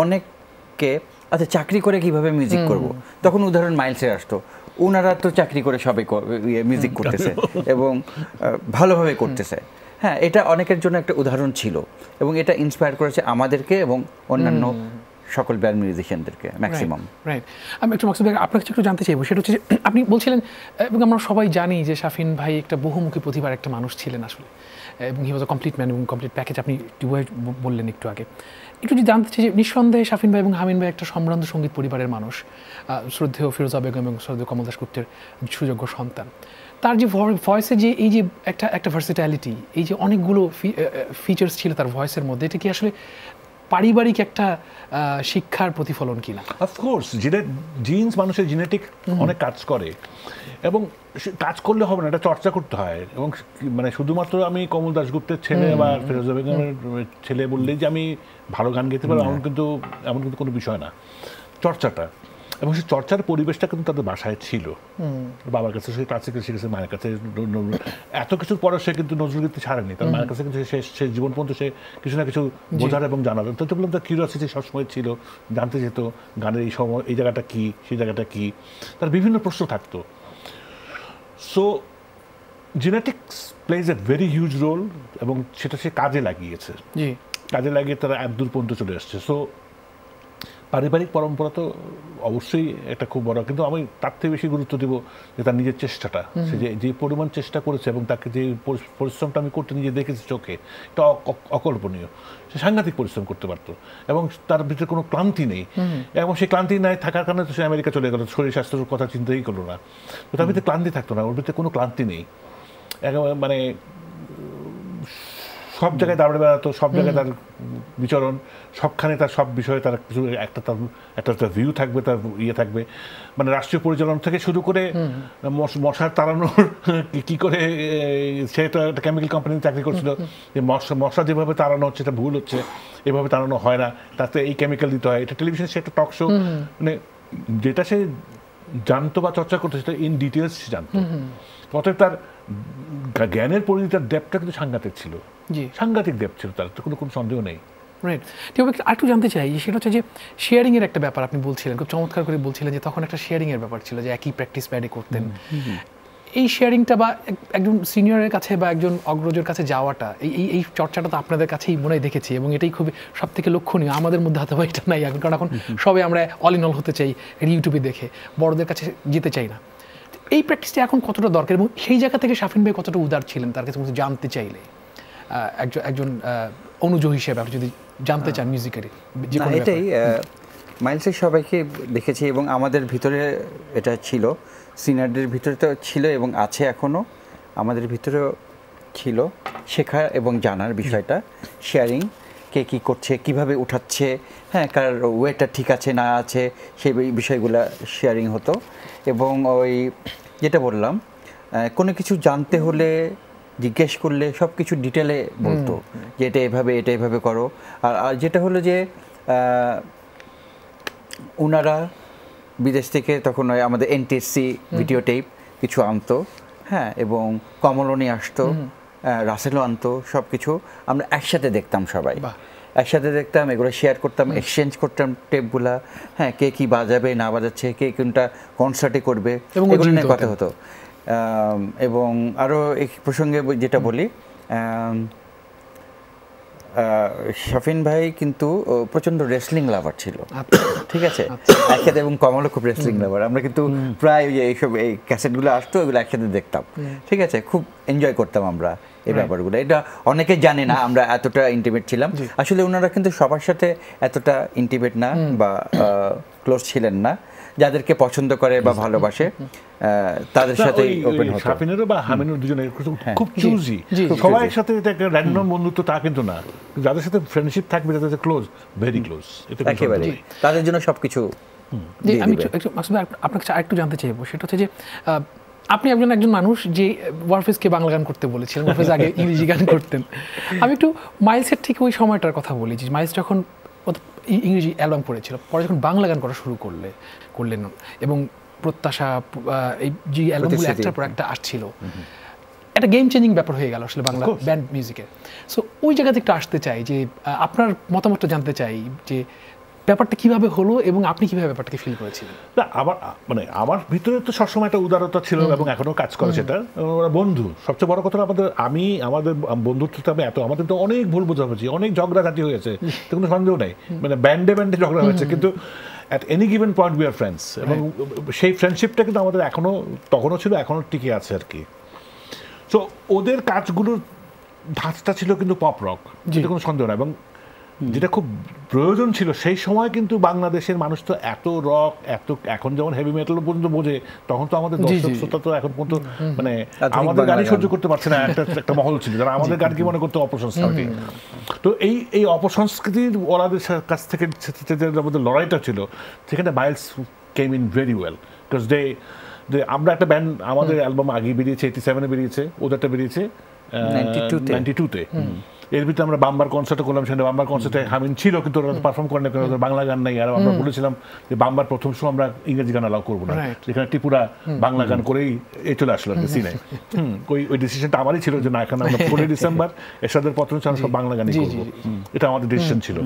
অনেককে আচ্ছা চাকরি করে কিভাবে মিউজিক করব, তখন উদাহরণ মাইলসের আসতো। ওনারা তো চাকরি করে সবাই মিউজিক করতেছে এবং ভালোভাবে করতেছে। হ্যাঁ, এটা অনেকের জন্য একটা উদাহরণ ছিল এবং এটা ইন্সপায়ার করেছে আমাদেরকে এবং অন্যান্য সকল ব্যান্ড মিউজিশিয়ানদেরকে ম্যাক্সিমাম। রাইট। আমি একটু মাকসুদ ভাই আপনার কাছে একটু জানতে চাইবো, সেটা হচ্ছে যে আপনি বলছিলেন এবং আমরা সবাই জানি যে শাফিন ভাই একটা বহুমুখী প্রতিভার একটা মানুষ ছিলেন আসলে, এবং হি ওয়াজ আ কমপ্লিট ম্যান এবং কমপ্লিট প্যাকেজ, আপনি বললেন একটু আগে। একটু যদি জানতে চাই যে নিঃসন্দেহে শাফিন ভাই এবং হামিন ভাই একটা সম্ভ্রান্ত সঙ্গীত পরিবারের মানুষ, শ্রদ্ধেয় ফিরোজা বেগম এবং শ্রদ্ধেয় কমল দাশগুপ্তের সুযোগ্য সন্তান। তার যে ভয়েসে যে এই যে একটা ভার্সিট্যালিটি, এই যে অনেকগুলো ফিচার্স ছিল তার ভয়েসের মধ্যে, এটা কি আসলে পারিবারিক একটা শিক্ষার প্রতিফলন কিনা? অফকোর্স, জিনস মানুষের জেনেটিক অনেক কাজ করে এবং কাজ করলে হবে না, এটা চর্চা করতে হয়। এবং মানে শুধুমাত্র আমি কমল দাশগুপ্তের ছেলে বা ফিরোজা বেগমের ছেলে বললেই যে আমি ভালো গান গাইতে পারবো এমন কিন্তু কোনো বিষয় না। চর্চাটা এবং সেই চর্চার পরিবেশটা কিন্তু তাদের বাসায় ছিল। বাবার কাছে সে ক্লাসিক্যাল শিখেছে, মায়ের কাছে এত কিছুর পরে সে কিন্তু নজরুলগীতি ছাড়েনি। তার মায়ের কাছে কিন্তু সে জীবন পর্যন্ত সে কিছু না কিছু বোঝার এবং জানার, তো বললাম তার কিউরিওসিটি সবসময় ছিল, জানতে যেত গানের এই সময় এই জায়গাটা কী, সেই জায়গাটা কী, তার বিভিন্ন প্রশ্ন থাকতো। So genetics plays a very huge role এবং সেটা সে কাজে লাগিয়েছে, কাজে লাগিয়ে তারা এত দূর পর্যন্ত চলে আসছে। সো পারিবারিক পরম্পরা তো অবশ্যই একটা খুব বড়, কিন্তু আমি তার থেকে বেশি গুরুত্ব দেবো যে তার নিজের চেষ্টাটা, সে যে পরিমাণ চেষ্টা করেছে এবং তাকে যে পরিশ্রমটা আমি করতে নিজে দেখেছি চোখে, এটা অকল্পনীয়। সে সাংঘাতিক পরিশ্রম করতে পারতো এবং তার ভিতরে কোনো ক্লান্তি নেই, এবং সেই ক্লান্তি নাই থাকার কারণে তো সে আমেরিকা চলে গেল, শরীর স্বাস্থ্যের কথা চিন্তাই করলো না। তো তার ভিতরে ক্লান্তি থাকতো না, ওর ভিতরে কোনো ক্লান্তি নেই, একেবারে মানে সব জায়গায় দাঁড়িয়ে বেড়াতো, সব জায়গায় তার বিচরণ, সবখানে তার সব বিষয়ে তার কিছু একটা ভিউ থাকবে, তার ইয়ে থাকবে। মানে রাষ্ট্রীয় পরিচালনা থেকে শুরু করে মশার তাড়ানোর কি করে, সে তো একটা কেমিক্যাল কোম্পানিতে চাকরি করছিল, যে মশা যেভাবে তাড়ানো হচ্ছে এটা ভুল হচ্ছে, এভাবে তাড়ানো হয় না, তাতে এই কেমিক্যাল দিতে হয়। এটা টেলিভিশনে সে একটা টক শো, মানে যেটা সে জানতো বা চর্চা করতো সেটা ইন ডিটেলস সে জানতো। অতএব তার জ্ঞানের পরিধি, তার ডেপটা কিন্তু সাংঘাতিক ছিল, সাংঘাতিক ডেপ ছিল তার, তো কোনো সন্দেহ নেই। রাইট। আরেকটু জানতে চাই, সেটা হচ্ছে যে শেয়ারিংয়ের একটা ব্যাপার আপনি বলছিলেন, খুব চমৎকার করে বলছিলেন যে তখন একটা শেয়ারিংয়ের ব্যাপার ছিল, যে একই প্র্যাকটিস প্যাডে করতেন। এই শেয়ারিংটা বা একজন সিনিয়রের কাছে বা একজন অগ্রজের কাছে যাওয়াটা, এই চর্চাটা তো আপনাদের কাছেই মনে হয় দেখেছি, এবং এটাই খুবই সব থেকে লক্ষণীয়। আমাদের মধ্যে হয়তো এটা নাই এখন, কারণ এখন সবাই আমরা অল ইন অল হতে চাই ইউটিউবে দেখে, বড়দের কাছে যেতে চাই না। এই প্র্যাকটিসটা এখন কতটা দরকার, এবং সেই জায়গা থেকে শাফিন ভাই কতটা উদার ছিলেন তার কাছে জানতে চাইলে, একজন অনুজ হিসেবে আপনি যদি জানতে চান মিউজিকের? এটাই মাইলসের সবাইকে দেখেছি এবং আমাদের ভিতরে এটা ছিল, সিনিয়রদের ভিতরে তো ছিল এবং আছে এখনও, আমাদের ভিতরেও ছিল শেখা এবং জানার বিষয়টা, শেয়ারিং, কে কী করছে, কিভাবে উঠাচ্ছে, হ্যাঁ, কার ওয়েটা ঠিক আছে না আছে, সেই বিষয়গুলো শেয়ারিং হতো। এবং ওই যেটা বললাম, কোনো কিছু জানতে হলে জিজ্ঞেস করলে সব কিছু ডিটেলে বলতো যে এটা এভাবে করো। আর যেটা হলো যে ওনারা বিদেশ থেকে তখন আমাদের এনটিএসসি ভিডিও টেপ কিছু আনতো, হ্যাঁ, এবং কমলও নিয়ে আসতো, রাসেলও আনতো, সব কিছু আমরা একসাথে দেখতাম, সবাই একসাথে দেখতাম, এগুলো শেয়ার করতাম, এক্সচেঞ্জ করতাম টেপগুলা, হ্যাঁ, কে কী বাজাবে না বাজাচ্ছে, কে কোনটা কনসার্টে করবে, এগুলো নিয়ে কথা হতো। এবং আরও এই প্রসঙ্গে যেটা বলি, শাফিন ভাই কিন্তু প্রচণ্ড রেসলিং লাভার ছিল, ঠিক আছে, একসাথে, এবং কমলও খুব রেসলিং লাভার। আমরা কিন্তু প্রায় এইসব এই ক্যাসেটগুলো আসতো, ওইগুলো একসাথে দেখতাম, ঠিক আছে, খুব এনজয় করতাম আমরা এই ব্যাপারগুলো। এটা অনেকে জানে না আমরা এতটা ইন্টিমেট ছিলাম। আসলে ওনারা কিন্তু সবার সাথে এতটা ইন্টিমেট না বা ক্লোজ ছিলেন না, যাদেরকে পছন্দ করে বা ভালোবাসে তাদের সাথে ওপেন হতো। শাফিনেরও বা হামিনুর দুজনের খুব চুজি, সবাই একসাথে একটা র্যান্ডম বন্ধুত্ব তা কিন্তু না, যাদের সাথে ফ্রেন্ডশিপ থাকবে, যাদের সাথে ক্লোজ, ভেরি ক্লোজ, একেবারে তাদের জন্য সবকিছু। আমি আপনার কাছে আরেকটু জানতে চাইবো, সেটা হচ্ছে যে আপনি একজন মানুষ যে ওয়ারফেজকে বাংলা গান করতে বলেছিলেন, ওয়ারফেজ আগে ইংরেজি গান করতেন। আমি একটু মাইলসের ঠিক ওই সময়টার কথা বলি, যে মাইলস যখন ইংরেজি অ্যালবাম করেছিল, পরে যখন বাংলা গান করা শুরু করলেন এবং প্রত্যাশা, এই যে অ্যালবামগুলো একটার পর একটা আসছিল, একটা গেম চেঞ্জিং ব্যাপার হয়ে গেল আসলে বাংলা ব্যান্ড মিউজিকের। সো ওই জায়গাতে একটু আসতে চাই, যে আপনার মতামতটা জানতে চাই, যে ব্যাপারটা কিভাবে হলো এবং আপনি কিভাবে ব্যাপারটাকে ফিল করেছিলেন? না আমার ভিতরে তো সবসময় একটা উদারতা ছিল এবং এখনো কাজ করে সেটা। ওরা বন্ধু, সবচেয়ে বড় কথা আমাদের বন্ধুত্বটা আমাদের তো অনেক ভুল বোঝাবুঝি, অনেক ঝগড়াঝাটি হয়েছে, কোনো সন্দেহ নেই, মানে ব্যান্ডে ঝগড়া হয়েছে, কিন্তু at any given point we are friends, এবং সেই ফ্রেন্ডশিপটা কিন্তু আমাদের তখনও ছিল, এখনো টিকে আছে আর কি। সো ওদের কাজগুলোর ধাঁচটা ছিল কিন্তু পপ রক, যেটা কোনো সন্দেহ না, এবং যেটা খুব প্রয়োজন ছিল সেই সময়। কিন্তু বাংলাদেশের মানুষ তো এত রক, এখন যেমন হেভি মেটাল পর্যন্ত বোঝে, তখন তো আমাদের দর্শক শ্রোতা তো এখন পর্যন্ত মানে আমাদের গানই সহ্য করতে পারছে না, একটা মহল ছিল যারা আমাদের গানকে মনে করতে অপসংস্কৃতি। তো এই অপসংস্কৃতির ওনাদের কাছ থেকে আমাদের লড়াইটা ছিল, সেখানে Miles came in very well, because আমরা একটা ব্যান্ড, আমাদের অ্যালবাম আগে বেরিয়েছে 87-এ বেরিয়েছে, ওদেরটা বেরিয়েছে 92-তে। এর ভিতরে আমরা বাম্বার কনসার্টও করলাম, সেখানে বাম্বার কনসার্টে হামিন ছিল কিন্তু ওরা পারফর্ম করেন না, কারণ বাংলা গান নাই। আর আমরা বলেছিলাম যে বাম্বার প্রথম শো আমরা ইংরেজি গান অ্যালাউ করবো না, যেখানে ত্রিপুরা বাংলা গান করেই চলে আসলো সিনে। ওই ডিসিশনটা আমারই ছিল যে না, এখানে আমরা 16 ডিসেম্বর এরশাদের পত্র আমরা সব বাংলা গানই করবো, এটা আমাদের ডিসিশন ছিল।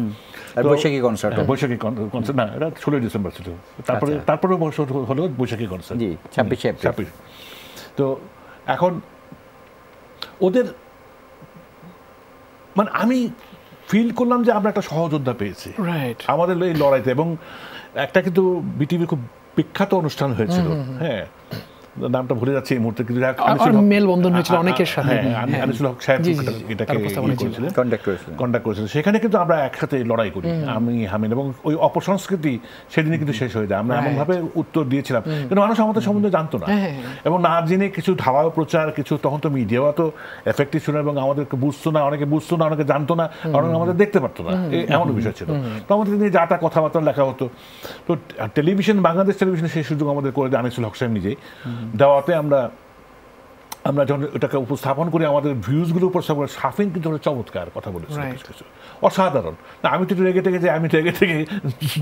বৈশাখী কনসার্ট না, এটা 16 ডিসেম্বর ছিল, তারপরে হলো বৈশাখী কনসার্ট 26। তো এখন ওদের মানে আমি ফিল করলাম যে আমরা একটা সহযোদ্ধা পেয়েছি আমাদের এই লড়াইতে, এবং একটা কিন্তু বিটিভির খুব বিখ্যাত অনুষ্ঠান হয়েছিল, হ্যাঁ নামটা ভুলে যাচ্ছে এই মুহূর্তে, কিন্তু মেলবন্ধন হয়েছিল অনেকের সাথে, আনিসুল হক সাহেব এটাকে কন্ডাক্ট করেছিলেন। সেখানে কিন্তু আমরা একসাথে লড়াই করি, আমি হামিন, এবং ওই অপসংস্কৃতি সেদিনে কিন্তু শেষ হয়ে যায়। আমরা এমনভাবে উত্তর দিয়েছিলাম, কিন্তু মানুষ আমাদের সম্বন্ধে জানতো না, এবং না জেনে কিছু ধাওয়া প্রচার, কিছু তখন তো মিডিয়াও তো এফেক্টিভ ছিল, এবং আমাদেরকে বুঝতো না, অনেকে বুঝতো না, অনেকে জানতো না, কারণ আমাদের দেখতে পারতো না, এমন বিষয় ছিল। তো আমাদের নিয়ে যা তা কথাবার্তা লেখা হতো। তো টেলিভিশন, বাংলাদেশ টেলিভিশনে সেই সুযোগ আমাদের করে দেয় আনিসুল হক সাহেব নিজেই, দেওয়াতে আমরা যখন ওটাকে উপস্থাপন করি, আমাদের ভিউজগুলো উপস্থাপন, শাফিন কিন্তু চমৎকার কথা বলেছে, কিছু অসাধারণ। না আমি তো রেগে থেকে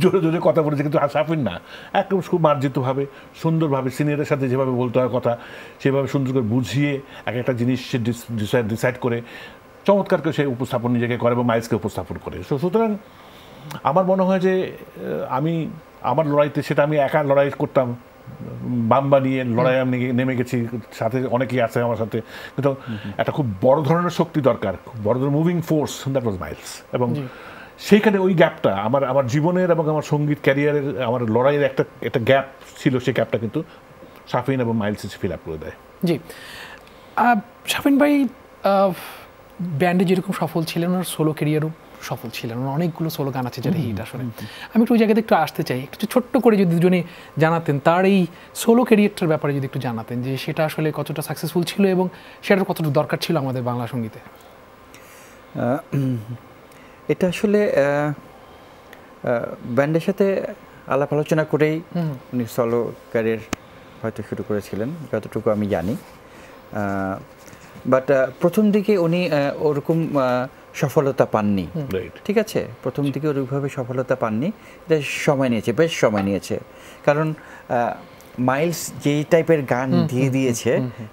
জোরে জোরে কথা বলেছি, কিন্তু শাফিন না, একদম খুব মার্জিতভাবে, সুন্দরভাবে, সিনিয়রের সাথে যেভাবে বলতে হয় কথা, সেভাবে সুন্দর করে বুঝিয়ে একটা জিনিস সে ডিসাইড করে চমৎকার করে সেই উপস্থাপন নিজেকে করে এবং মাইলসকে উপস্থাপন করে। সুতরাং আমার মনে হয় যে আমার লড়াইতে সেটা আমি একা লড়াই করতাম, বাম্বা নিয়ে লড়াই আমি নেমে গেছি, সাথে অনেকেই আছে আমার সাথে, কিন্তু একটা খুব বড় ধরনের শক্তি দরকার, খুব বড় ধরনের moving force, that was Miles. এবং সেইখানে ওই গ্যাপটা আমার জীবনের এবং আমার সঙ্গীত ক্যারিয়ারের, আমার লড়াইয়ের একটা গ্যাপ ছিল, সেই গ্যাপটা কিন্তু শাফিন এবং মাইলস ফিল আপ করে দেয়। জি, শাফিন ভাই ব্যান্ডে যেরকম সফল ছিলেন, ওনার সোলো ক্যারিয়ারও সফল ছিলেন, অনেকগুলো সোলো গান আছে যেটা হিট। আসলে আমি একটু ওই জায়গাতে একটু আসতে চাই, একটু ছোট্ট করে যদি দুজনে জানাতেন তার এই সোলো ক্যারিয়ারটার ব্যাপারে, যদি একটু জানাতেন যে সেটা আসলে কতটা সাকসেসফুল ছিল এবং সেটার কতটা দরকার ছিল আমাদের বাংলা সঙ্গীতে। এটা আসলে ব্যান্ডের সাথে আলাপ আলোচনা করেই উনি সোলো ক্যারিয়ার হয়তো শুরু করেছিলেন, যতটুকু আমি জানি। বাট প্রথম দিকে উনি ওরকম সফলতা পাননি, ঠিক আছে, প্রথম দিকে ওইভাবে সফলতা পাননি, এটা সময় নিয়েছে, বেশ সময় নিয়েছে, কারণ মাইলস যেই টাইপের গান দিয়ে দিয়েছে,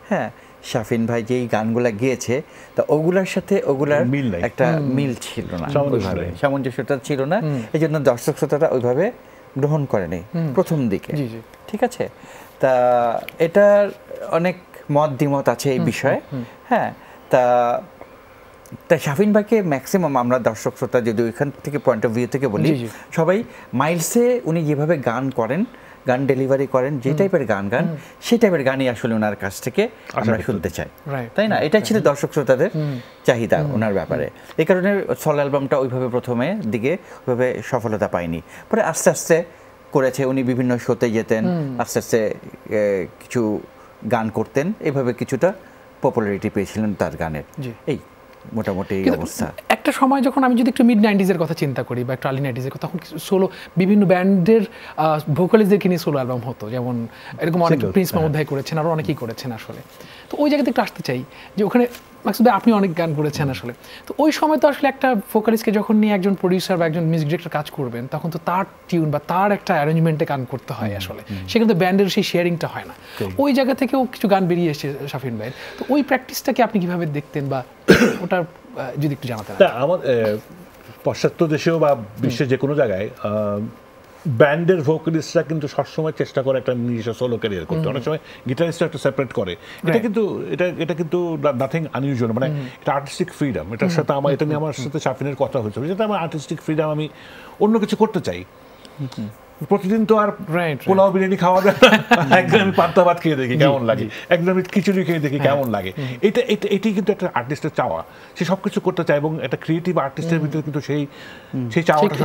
হ্যাঁ শাফিন ভাই যেই গানগুলা গিয়েছে, তা ওগুলার সাথে ওগুলার একটা মিল ছিল না, ওইভাবে সামঞ্জস্যতা ছিল না, এই জন্য দর্শক শ্রোতারা ওইভাবে গ্রহণ করেনি প্রথম দিকে, ঠিক আছে। তা এটার অনেক মত দ্বিমত আছে এই বিষয়ে, হ্যাঁ। তাই শাফিন ভাইকে ম্যাক্সিমাম আমরা দর্শক শ্রোতা যদি ওইখান থেকে পয়েন্ট অফ ভিউ থেকে বলি, সবাই মাইলসে উনি যেভাবে গান করেন, গান ডেলিভারি করেন, যে টাইপের গান সেই টাইপের গানই আসলে ওনার কাছ থেকে আমরা শুনতে চাই, তাই না? এটাই ছিল দর্শক শ্রোতাদের চাহিদা ওনার ব্যাপারে। এই কারণে সোলো অ্যালবামটা ওইভাবে প্রথমে দিকে ওইভাবে সফলতা পায়নি, পরে আস্তে আস্তে করেছে, উনি বিভিন্ন শোতে যেতেন, আস্তে আস্তে কিছু গান করতেন, এইভাবে কিছুটা পপুলারিটি পেয়েছিলেন তার গানের। এই মোটামুটি অবস্থা। একটা সময় যখন আমি যদি একটু মিড 90s-এর কথা চিন্তা করি বা একটু আর্লি 90s-এর কথা, তখন সোলো বিভিন্ন ব্যান্ডের ভোকালিস্টদেরকে নিয়ে সোলো অ্যালবাম হতো, যেমন এরকম অনেক প্রিন্স মাহমুদ ভাই করেছেন, আরও অনেকেই করেছেন আসলে। তো ওই জায়গাতে একটু আসতে চাই যে ওখানে মাকসুদ ভাই আপনি অনেক গান করেছেন আসলে, তো ওই সময় তো আসলে একটা ভোকালিস্টকে যখন নিয়ে একজন প্রডিউসার বা একজন মিউজিক ডিরেক্টর কাজ করবেন, তখন তো তার টিউন বা তার একটা অ্যারেঞ্জমেন্টে গান করতে হয় আসলে, সেখানে তো ব্যান্ডের সেই শেয়ারিংটা হয় না। ওই জায়গা থেকেও কিছু গান বেরিয়ে এসেছে শাফিন ভাইয়ের, তো ওই প্র্যাকটিসটাকে আপনি কীভাবে দেখতেন বা ওটার যদি একটু জানাতেন। আমার পাশ্চাত্য দেশেও বা বিশ্বের যে কোনো জায়গায় ব্যান্ডের ভোকালিস্টরা কিন্তু সবসময় চেষ্টা করে একটা নিজস্ব সোলো ক্যারিয়ার করতে, অনেক সময় গিটারিস্টরা একটা সেপারেট করে, এটা কিন্তু নাথিং আনইউজুয়াল, মানে এটা আর্টিস্টিক ফ্রিডম, এটার সাথে এটা নিয়ে আমার সাথে শাফিনের কথা হয়েছিল, যেটা আমার আর্টিস্টিক ফ্রিডম, আমি অন্য কিছু করতে চাই। প্রতিদিন তো আর পোলাও বিরিয়ানি খাওয়া যায় না, একদিন আমি পান্তা ভাত খেয়ে দেখি কেমন লাগে, একদিন আমি খিচুড়ি খেয়ে দেখি কেমন লাগে, এটাই কিন্তু একটা আর্টিস্টের চাওয়া, সে সবকিছু করতে চায়, এবং একটা ক্রিয়েটিভ আর্টিস্টের ভিতরে কিন্তু সেই চাওয়াটা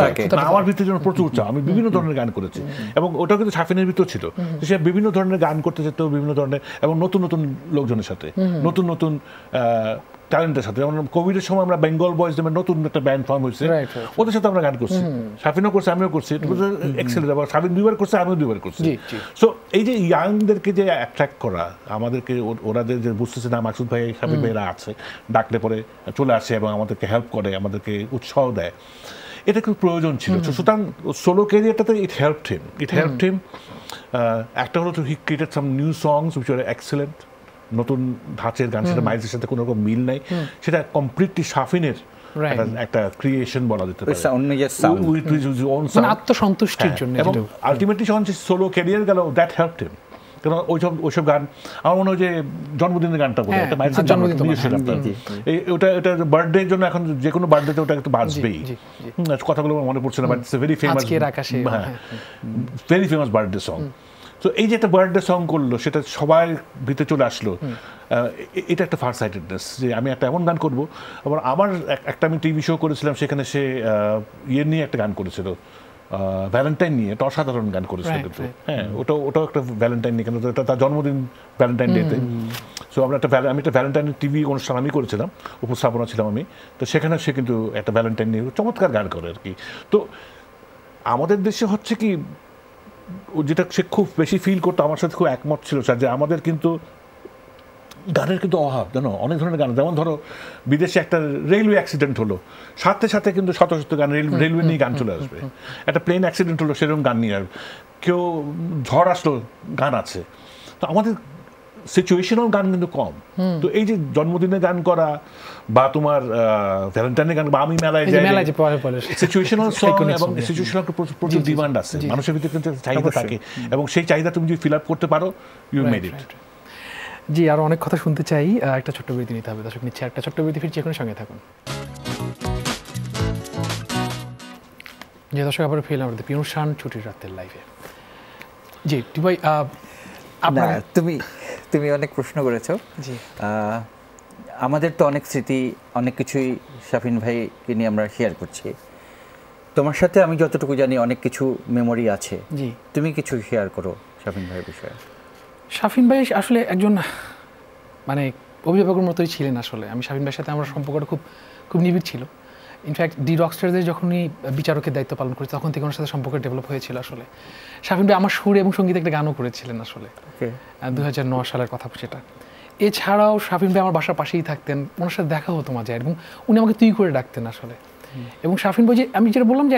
থাকে। আমার ভিতরে যেন প্রচুর চাওয়া, আমি বিভিন্ন ধরনের গান করেছি, এবং ওটা কিন্তু শাফিনের ভিতর ছিল, সে বিভিন্ন ধরনের গান করতে যেত, বিভিন্ন ধরনের, এবং নতুন নতুন লোকজনের সাথে, নতুন নতুন ট্যালেন্টের সাথে। যেমন কোভিডের সময় আমরা বেঙ্গল বয়েজ নামে নতুন একটা ব্যান্ড ফর্ম হয়েছে, ওদের সাথে আমরা গান করছি, শাফিনও করছে, আমিও করছি, এক্সেলেন্ট, আবার শাফিন দুইবার করছে, আমিও দুইবার করছি। সো এই যে ইয়াংদেরকে যে অ্যাট্রাক্ট করা, আমাদেরকে ওরাদের যে বুঝতেছে না মাকসুদ ভাই, শাফিন ভাইরা আছে, ডাকলে পরে চলে আসে এবং আমাদেরকে হেল্প করে, আমাদেরকে উৎসাহ দেয়, এটা খুব প্রয়োজন ছিল। সুতরাং সোলো ক্যারিয়ারটাতে ইট হেল্পড হিম। একটা হলো হি created some new songs which are excellent, নতুন ধাঁচের গান, সেটা মাইজের সাথে কোনো রকম মিল নাই, সেটা কমপ্লিটলি শাফিনের একটা ক্রিয়েশন বলা যেতে পারে, আত্মসন্তুষ্টির জন্য। এবং আলটিমেটলি যখন সোলো ক্যারিয়ার গেল, দ্যাট হেল্পড হিম, কারণ ওইসব গান আমার মনে হয় যে জন্মদিনের গানটা বলে, ওটা বার্থডের জন্য, এখন যে কোনো বার্থডেতে ওটা একটু বাজবেই, কথাগুলো মনে পড়ছে না, but it's a very famous, very famous birthday song. তো এই যে একটা বার্থডে সং করলো, সেটা সবার ভিতরে চলে আসলো, এটা একটা ফার সাইটেডনেস, যে আমি একটা এমন গান করবো। আবার আমার একটা আমি টিভি শো করেছিলাম, সেখানে সে ইয়ে নিয়ে একটা গান করেছিল, ভ্যালেন্টাইন নিয়ে, একটা অসাধারণ গান করেছিল কিন্তু, হ্যাঁ, ওটাও একটা ভ্যালেন্টাইন নিয়ে, কিন্তু এটা তার জন্মদিন ভ্যালেন্টাইন ডেতে। সো আমি একটা ভ্যালেন্টাইনের টিভি অনুষ্ঠান আমি করেছিলাম, উপস্থাপনা ছিলাম আমি, তো সেখানে সে কিন্তু একটা ভ্যালেন্টাইন নিয়ে চমৎকার গান করে আর কি। তো আমাদের দেশে হচ্ছে কি, যেটা সে খুব বেশি ফিল করতো, আমার সাথে খুব একমত ছিল স্যার, যে আমাদের কিন্তু গানের কিন্তু অভাব, জানো, অনেক ধরনের গান। যেমন ধরো বিদেশে একটা রেলওয়ে অ্যাক্সিডেন্ট হলো, সাথে সাথে কিন্তু শত শত গান রেলওয়ে নিয়ে গান চলে আসবে। একটা প্লেন অ্যাক্সিডেন্ট হলো, সেরকম গান নিয়ে আসবে। কেউ ঝড় আসলো, গান আছে। তো আমাদের সিচুয়েশনাল গান কিন্তু কম। তো এই যে জন্মদিনে গান করা, বা তোমার ভ্যালেন্টাইনের গান, বা আমি মেলায় যাই, সিচুয়েশনাল সং, এবং সিচুয়েশনাল প্রচুর ডিমান্ড আছে, মানুষের ভিতরে কিন্তু চাহিদা থাকে, এবং সেই চাহিদা তুমি যদি ফিল আপ করতে পারো, ইউ মেড ইট। জি, আরো অনেক কথা শুনতে চাই, একটা ছোট্ট বিরতি নিতে হবে, দর্শক নিচ্ছে একটা ছোট্ট বিরতি, ফিরছি এখন, সঙ্গে থাকুন। যে দর্শক, আবার ফিরলাম আমাদের অনুষ্ঠান ছুটির রাতের লাইভে। জি ভাই, তুমি অনেক প্রশ্ন করেছো। জি, আমাদের তো অনেক স্মৃতি, অনেক কিছুই শাফিন ভাইকে নিয়ে আমরা শেয়ার করছি। তোমার সাথে আমি যতটুকু জানি অনেক কিছু মেমোরি আছে। জি, তুমি কিছু শেয়ার করো শাফিন ভাইয়ের বিষয়ে। শাফিন ভাই আসলে একজন মানে অভিভাবকের মতোই ছিলেন আসলে। আমি শাফিন ভাইয়ের সাথে আমার সম্পর্কটা খুব নিবিড় ছিল। ইনফ্যাক্ট ডি রকস্টারদের যখনই বিচারকের দায়িত্ব পালন করেছি, তখন থেকে ওনার সাথে সম্পর্ক ডেভেলপ হয়েছিল আসলে। শাফিন ভাই আমার সুর এবং সঙ্গীতে একটা গানও করেছিলেন আসলে, 2009 সালের কথা সেটা। এছাড়াও শাফিন ভাই আমার বাসার পাশেই থাকতেন, ওনার সাথে দেখা হতো মাঝে, এবং উনি আমাকে তুই করে ডাকতেন আসলে। এবং শাফিন ভাই, যে আমি যেটা বললাম, যে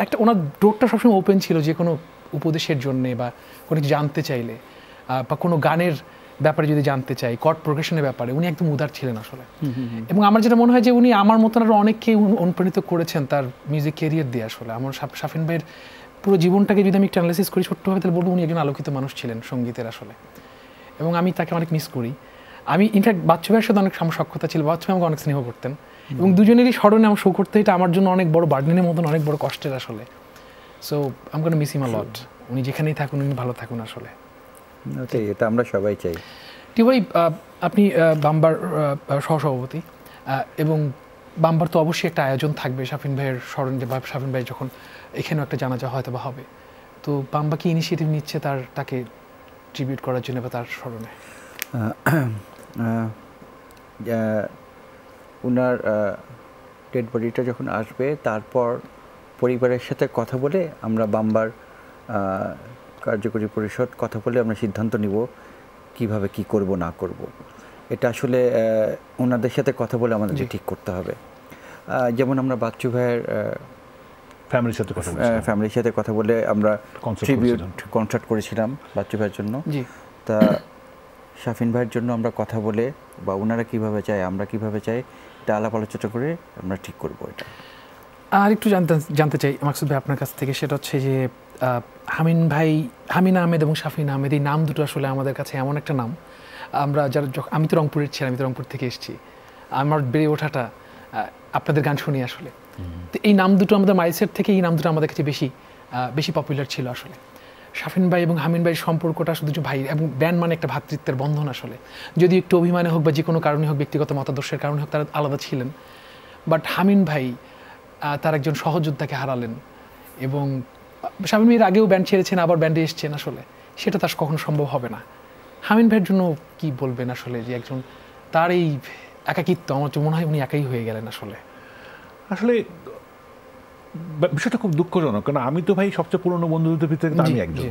একটা ওনার ডোরটা সবসময় ওপেন ছিল, যে কোনো উপদেশের জন্যে, বা কোনো কিছু জানতে চাইলে, বা কোনো গানের ব্যাপারে যদি জানতে চাই, কর্ড প্রোগ্রেশনের ব্যাপারে, উনি একদম উদার ছিলেন আসলে। এবং আমার যেটা মনে হয় যে উনি আমার মতন আরও অনেককেই অনুপ্রাণিত করেছেন তার মিউজিক ক্যারিয়ার দিয়ে আসলে। আমার শাফিন ভাইয়ের পুরো জীবনটাকে যদি আমি একটু অ্যানালাইসিস করি ছোট্টভাবে, তাহলে বলবো উনি একজন আলোকিত মানুষ ছিলেন সঙ্গীতের আসলে, এবং আমি তাকে অনেক মিস করি। আমি ইনফ্যাক্ট বাচ্চু ভাইয়ের সাথে অনেক সক্ষতা ছিল, বাচ্চু ভাই আমাকে অনেক স্নেহ করতেন, এবং দুজনেরই স্মরণে আমার শো করতে, এটা আমার জন্য অনেক বড় বার্ডেনের মতন, অনেক বড় কষ্টের আসলে। So I am gonna miss him a lot. উনি যেখানেই থাকুন, উনি ভালো থাকুন আসলে, এটা আমরা সবাই চাই। টি ভাই, আপনি বাম্বার সহসভাপতি, এবং বাম্বার তো অবশ্যই একটা আয়োজন থাকবে শাফিন ভাইয়ের স্মরণে, বা শাফিন ভাই যখন এখানেও একটা জানাজা হয়তো বা হবে, তো বাম্বা কি ইনিশিয়েটিভ নিচ্ছে তাকে ট্রিবিউট করার জন্য, বা তার স্মরণে? ওনার ডেড বডিটা যখন আসবে, তারপর পরিবারের সাথে কথা বলে আমরা বাম্বার কার্যকরী পরিষদ কথা বলে আমরা সিদ্ধান্ত নিব কিভাবে কি করব না করব। এটা আসলে ওনাদের সাথে কথা বলে আমাদেরকে ঠিক করতে হবে। যেমন আমরা বাচ্চু ভাইয়ের ফ্যামিলির সাথে কথা বলে আমরা ট্রিবিউট কনসার্ট করেছিলাম বাচ্চু ভাইয়ের জন্য। তা শাফিন ভাইয়ের জন্য আমরা কথা বলে, বা ওনারা কীভাবে চায়, আমরা কীভাবে চাই, এটা আলাপ আলোচনা করে আমরা ঠিক করবো এটা। আর একটু জানতে চাই মাকসুদ ভাই আপনার কাছ থেকে, সেটা হচ্ছে যে হামিন আহমেদ এবং শাফিন আহমেদ এই নাম দুটো আসলে আমাদের কাছে এমন একটা নাম, আমরা যারা আমি তো রংপুরের ছিলাম, আমি তো রংপুর থেকে এসেছি, আমার বেড়ে ওঠাটা আপনাদের গান শুনি আসলে। তো এই নাম দুটো আমাদের মাইন্ডসেট থেকে এই নাম দুটো আমাদের কাছে বেশি পপুলার ছিল আসলে। শাফিন ভাই এবং হামিন ভাইয়ের সম্পর্কটা শুধু যে ভাই এবং ব্যান্ড মানে একটা ভ্রাতৃত্বের বন্ধন আসলে, যদি একটু অভিমানে হোক বা যে কোনো কারণে হোক, ব্যক্তিগত মতাদর্শের কারণে হোক, তারা আলাদা ছিলেন। বাট হামিন ভাই তার একজন সহযোদ্ধাকে হারালেন, এবং শাফিন ভাইয়ের আগেও ব্যান্ড ছেড়েছেন, আবার ব্যান্ডে এসছেন আসলে, সেটা তার কখনো সম্ভব হবে না। হামিন ভাইয়ের জন্য কি বলবেন আসলে, যে একজন তার এই একাকিত্ব, আমার মনে হয় উনি একাই হয়ে গেলেন আসলে। আসলে বিষয়টা খুব দুঃখজনক, কারণ আমি তো ভাই সবচেয়ে পুরনো বন্ধুদের ভিতরে আমি একজন,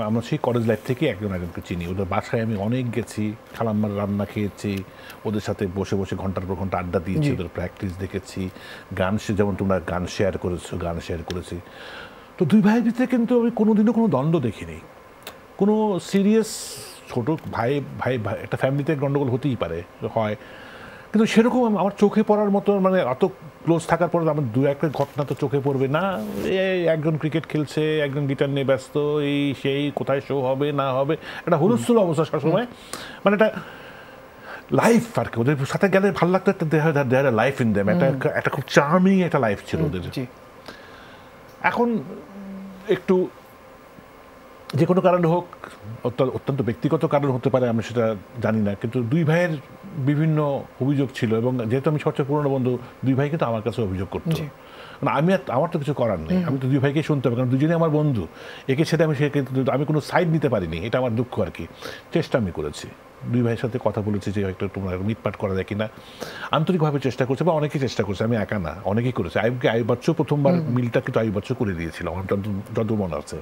আমরা সেই কলেজ লাইফ থেকে একজনকে চিনি। ওদের বাসায় আমি অনেক গেছি, খালাম্মার রান্না খেয়েছি, ওদের সাথে বসে বসে ঘন্টার পর ঘন্টা আড্ডা দিয়েছি, ওদের প্র্যাকটিস দেখেছি, যেমন তোমরা গান শেয়ার করেছি। তো দুই ভাইয়ের ভিতরে কিন্তু আমি কোনোদিনও কোনো দ্বন্দ্ব দেখিনি, কোনো সিরিয়াস ছোট ভাই একটা ফ্যামিলিতে গন্ডগোল হতেই পারে, হয়, কিন্তু সেরকম আমার চোখে পড়ার মতো, মানে অত ক্লোজ থাকার পর আমার দু একটা ঘটনা তো চোখে পড়বে না। একজন ক্রিকেট খেলছে, একজন গিটার নিয়ে ব্যস্ত, এই সেই কোথায় শো হবে না হবে, একটা হুলস্থুল অবস্থা সবসময়, মানে একটা লাইফ আর কি। ওদের সাথে গেলে ভালো লাগতো, একটা দেয়ার লাইফ ইন দেম, একটা খুব চার্মিং একটা লাইফ ছিল ওদের। এখন একটু যে কোনো কারণে হোক, অত্যন্ত ব্যক্তিগত কারণ হতে পারে, আমি সেটা জানি না, কিন্তু দুই ভাইয়ের বিভিন্ন অভিযোগ ছিল, এবং যেহেতু আমি সবচেয়ে পুরনো বন্ধু, দুই ভাই কিন্তু আমার কাছে অভিযোগ করতো। মানে আমার তো কিছু করার নেই, আমি তো দুই ভাইকেই শুনতে হবে, কারণ দুজনেই আমার বন্ধু। একে সেটা আমি কোনো সাইড নিতে পারিনি, এটা আমার দুঃখ আর কি। চেষ্টা আমি করেছি, দুই ভাইয়ের সাথে কথা বলেছি যে হয়তো তোমরা মিটপাট করা যায় কিনা, আন্তরিকভাবে চেষ্টা করছে, বা অনেকেই চেষ্টা করছে, আমি একা না, অনেকেই করেছে। আইব বাচ্চু প্রথমবার মিলটা কিন্তু আইব বাচ্চু করে দিয়েছিল, আমার যত মনে আছে।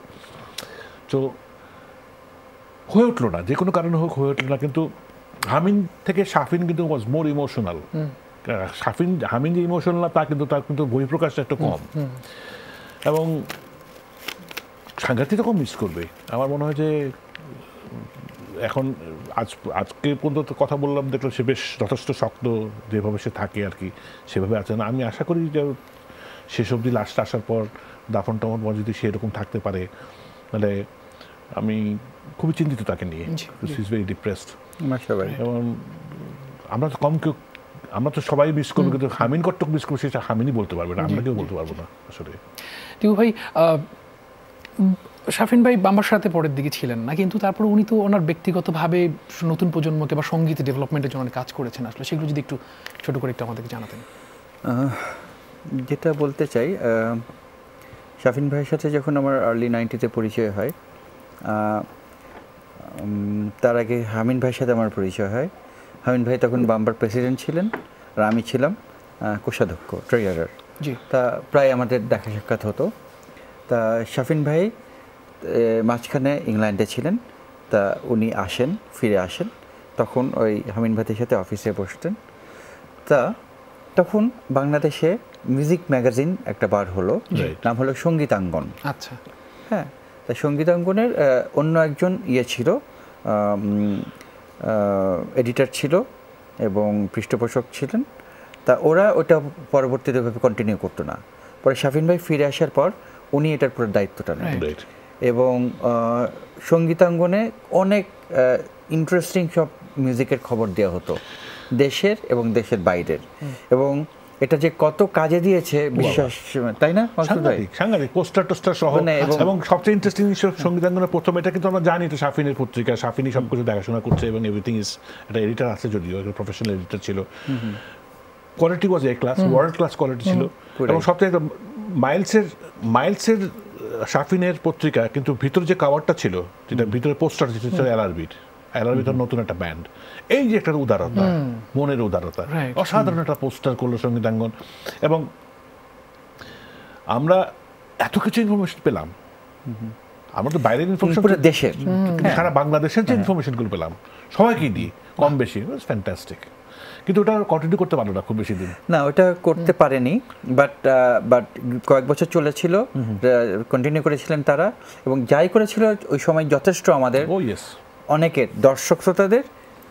তো হয়ে উঠলো না, যে কোনো কারণে হোক হয়ে উঠলো না, কিন্তু হামিন থেকে শাফিন কিন্তু ওয়াজ মোর ইমোশনাল। হামিন যে ইমোশনাল না, তার কিন্তু বহিঃপ্রকাশটা একটু কম, এবং সাংঘাতিক রকম মিস করবে। আমার মনে হয় যে এখন আজকে পর্যন্ত কথা বললাম, দেখলাম সে বেশ যথেষ্ট শক্ত, যেভাবে সে থাকে আর কি সেভাবে আছে না। আমি আশা করি যে শেষ অবধি লাস্ট আসার পর দাফন টাফন পর যদি সেরকম থাকতে পারে, তাহলে আমি খুবই চিন্তিত তাকে নিয়ে। Is very depressed. এবং আমরা তো সবাই মিস করবো, কিন্তু হামিন কট্টক মিস করবো সেটা হামিনই বলতে পারবে না, আমরা কেউ বলতে পারবো না আসলে। টিপু ভাই, শাফিন ভাই আমার সাথে পরের দিকে ছিলেন না, কিন্তু তারপর উনি তো ওনার ব্যক্তিগতভাবে নতুন প্রজন্মকে বা সঙ্গীত ডেভেলপমেন্টের জন্য কাজ করেছেন আসলে, সেগুলো যদি একটু ছোট করে একটু আমাদেরকে জানাতেন। যেটা বলতে চাই, শাফিন ভাইয়ের সাথে যখন আমার আর্লি 90-তে পরিচয় হয়, তার আগে হামিন ভাইয়ের সাথে আমার পরিচয় হয়। হামিন ভাই তখন বাম্বার প্রেসিডেন্ট ছিলেন, আর আমি ছিলাম কোষাধ্যক্ষ, ট্রেজারার। তা প্রায় আমাদের দেখা সাক্ষাৎ হতো। তা শাফিন ভাই মাঝখানে ইংল্যান্ডে ছিলেন, তা উনি ফিরে আসেন, তখন ওই হামিন ভাইয়ের সাথে অফিসে বসতেন। তা তখন বাংলাদেশে মিউজিক ম্যাগাজিন একটা বার হলো, নাম হলো সঙ্গীতাঙ্গন। আচ্ছা, হ্যাঁ, তা সঙ্গীতাঙ্গনের অন্য একজন ছিল, এডিটর ছিল এবং পৃষ্ঠপোষক ছিলেন। তা ওরা ওটা পরবর্তীতে কন্টিনিউ করতো না। পরে শাফিন ভাই ফিরে আসার পর উনি এটার পুরো দায়িত্বটা নেন, এবং সঙ্গীতাঙ্গনে অনেক ইন্টারেস্টিং সব মিউজিকের খবর দেওয়া হতো, দেশের এবং দেশের বাইরের। এবং এটা যে কত কাজে দিয়েছে বিশ্বাস, তাই না? সাংঘাতিক পোস্টার টোস্টার সহ। এবং সবচেয়ে ইন্টারেস্টিং সঙ্গীতাঙ্গনের প্রথম, এটা কিন্তু আমরা জানি তো শাফিনের পত্রিকা, শাফিনই সবকিছু দেখাশোনা করছে এবং এভরিথিং ইজ, একটা এডিটর আছে যদিও, একটা প্রফেশনাল এডিটর ছিল। কোয়ালিটি ওয়াজ এ ক্লাস, ওয়ার্ল্ড ক্লাস কোয়ালিটি ছিল। এবং সবচেয়ে মাইলসের শাফিনের পত্রিকা, কিন্তু ভিতরে যে কাভারটা ছিল, যেটা ভিতরে পোস্টার ছিল এলআরবির নতুন একটা ব্যান্ড, এই যে একটা উদারতা, মনের উদারতা, অসাধারণ একটা পোস্টার করলো সঙ্গীতাঙ্গন। এবং আমরা এত কিছু ইনফরমেশন পেলাম, আমরা তো বাইরের ইনফরমেশন, দেশের সারা বাংলাদেশের যে ইনফরমেশনগুলো পেলাম সবাইকে দিই কম বেশি, ফ্যান্টাস্টিক। কিন্তু ওটা কন্টিনিউ করতে পারলো না খুব বেশি দিন, না ওটা করতে পারেনি। বাট কয়েক বছর চলেছিল, কন্টিনিউ করেছিলেন তারা, এবং যাই করেছিল ওই সময় যথেষ্ট আমাদের অনেকের দর্শক শ্রোতাদের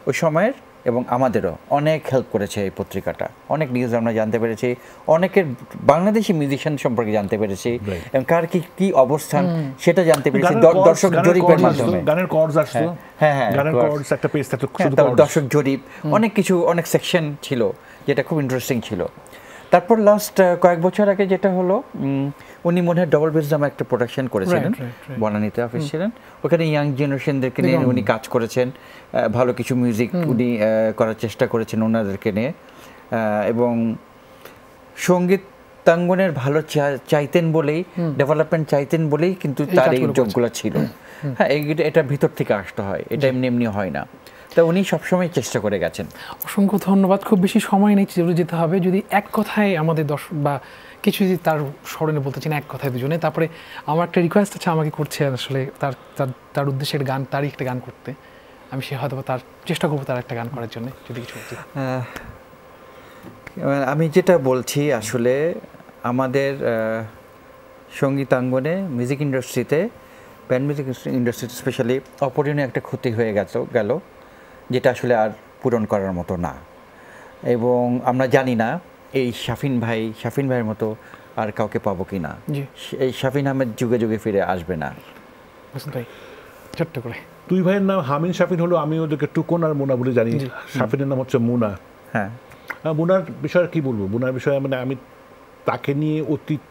ওই সময়ের এবং আমাদেরও অনেক হেল্প করেছে এই পত্রিকাটা। অনেক নিউজ আমরা জানতে পেরেছি, অনেকের বাংলাদেশি মিউজিশিয়ান সম্পর্কে জানতে পেরেছি, এবং কার কি অবস্থান সেটা জানতে পেরেছি দর্শক জরিপের মাধ্যমে। গানের কর্ডস আসতো, গানের কর্ডস একটা পেজ থাকতো, দর্শক জরিপ, অনেক কিছু, অনেক সেকশন ছিল যেটা খুব ইন্টারেস্টিং ছিল। তারপর লাস্ট কয়েক বছর আগে যেটা হলো, উনি মনে হয় ডবল বেস নামে একটা প্রোডাকশন করেছিলেন, বনানীতে অফিস ছিলেন, ওখানে ইয়াং জেনারেশনদেরকে নিয়ে উনি কাজ করেছেন, ভালো কিছু মিউজিক উনি করার চেষ্টা করেছেন ওনাদেরকে নিয়ে, এবং সঙ্গীতাঙ্গনের ভালো চাইতেন বলেই, ডেভেলপমেন্ট চাইতেন বলেই কিন্তু তার এই উদ্যোগগুলো ছিল। হ্যাঁ, এটা ভিতর থেকে আসতে হয়, এটা এমনি এমনি হয় না। তা উনি সবসময় চেষ্টা করে গেছেন। অসংখ্য ধন্যবাদ। খুব বেশি সময় নেই, জরুরি যেতে হবে। যদি এক কথায় আমাদের দর্শক বা কিছু যদি তার স্মরণে বলতে চান এক কথায় দুজনে, তারপরে আমার একটা রিকোয়েস্ট আছে, আমাকে করছে আসলে তার উদ্দেশ্যের গান, তারই একটা গান করতে। আমি সে হয়তো তার চেষ্টা করবো তার একটা গান করার জন্য, যদি কিছু বলতে। আমি যেটা বলছি আসলে আমাদের সঙ্গীতাঙ্গনে, মিউজিক ইন্ডাস্ট্রিতে, ব্যান্ড মিউজিক ইন্ডাস্ট্রিতে স্পেশালি অপূরণীয় একটা ক্ষতি হয়ে গেল, যেটা আসলে আর পূরণ করার মতো না। এবং আমরা জানি না এই শাফিন ভাইয়ের মতো আর কাউকে পাবো কি না। এই শাফিন আহমেদ যুগে যুগে ফিরে আসবে না। ছোট্ট করে দুই ভাইয়ের নাম হামিন শাফিন হলো, আমি ওদেরকে টুকন আর মুনা বলে জানি। শাফিনের নাম হচ্ছে মুনা। হ্যাঁ, মুনার বিষয়ে কি বলবো, মুনার বিষয়ে মানে আমি তাকে নিয়ে অতীত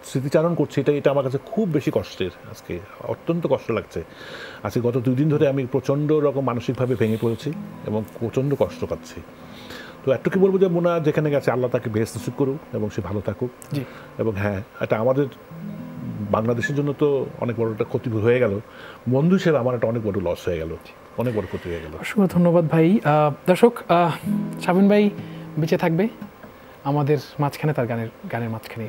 স্মৃতিচারণ করছি, এটা আমার কাছে খুব বেশি কষ্টের। আজকে অত্যন্ত কষ্ট লাগছে। আজকে গত 2 দিন ধরে আমি প্রচণ্ড রকম মানসিকভাবে ভেঙে পড়েছি এবং প্রচণ্ড কষ্ট পাচ্ছি। তো একটু কি বলবো যে মুনা যেখানে গেছে আল্লাহ তাকে বেহেশত নসিব করুক এবং সে ভালো থাকুক। এবং হ্যাঁ, এটা আমাদের বাংলাদেশের জন্য তো অনেক বড় একটা ক্ষতি হয়ে গেল, বন্ধু হিসেবে আমার একটা অনেক বড় লস হয়ে গেল, অনেক বড় ক্ষতি হয়ে গেল। অসংখ্য ধন্যবাদ ভাই। দর্শক, শাফিন ভাই বেঁচে থাকবে আমাদের মাঝখানে, তার গানের মাঝখানে।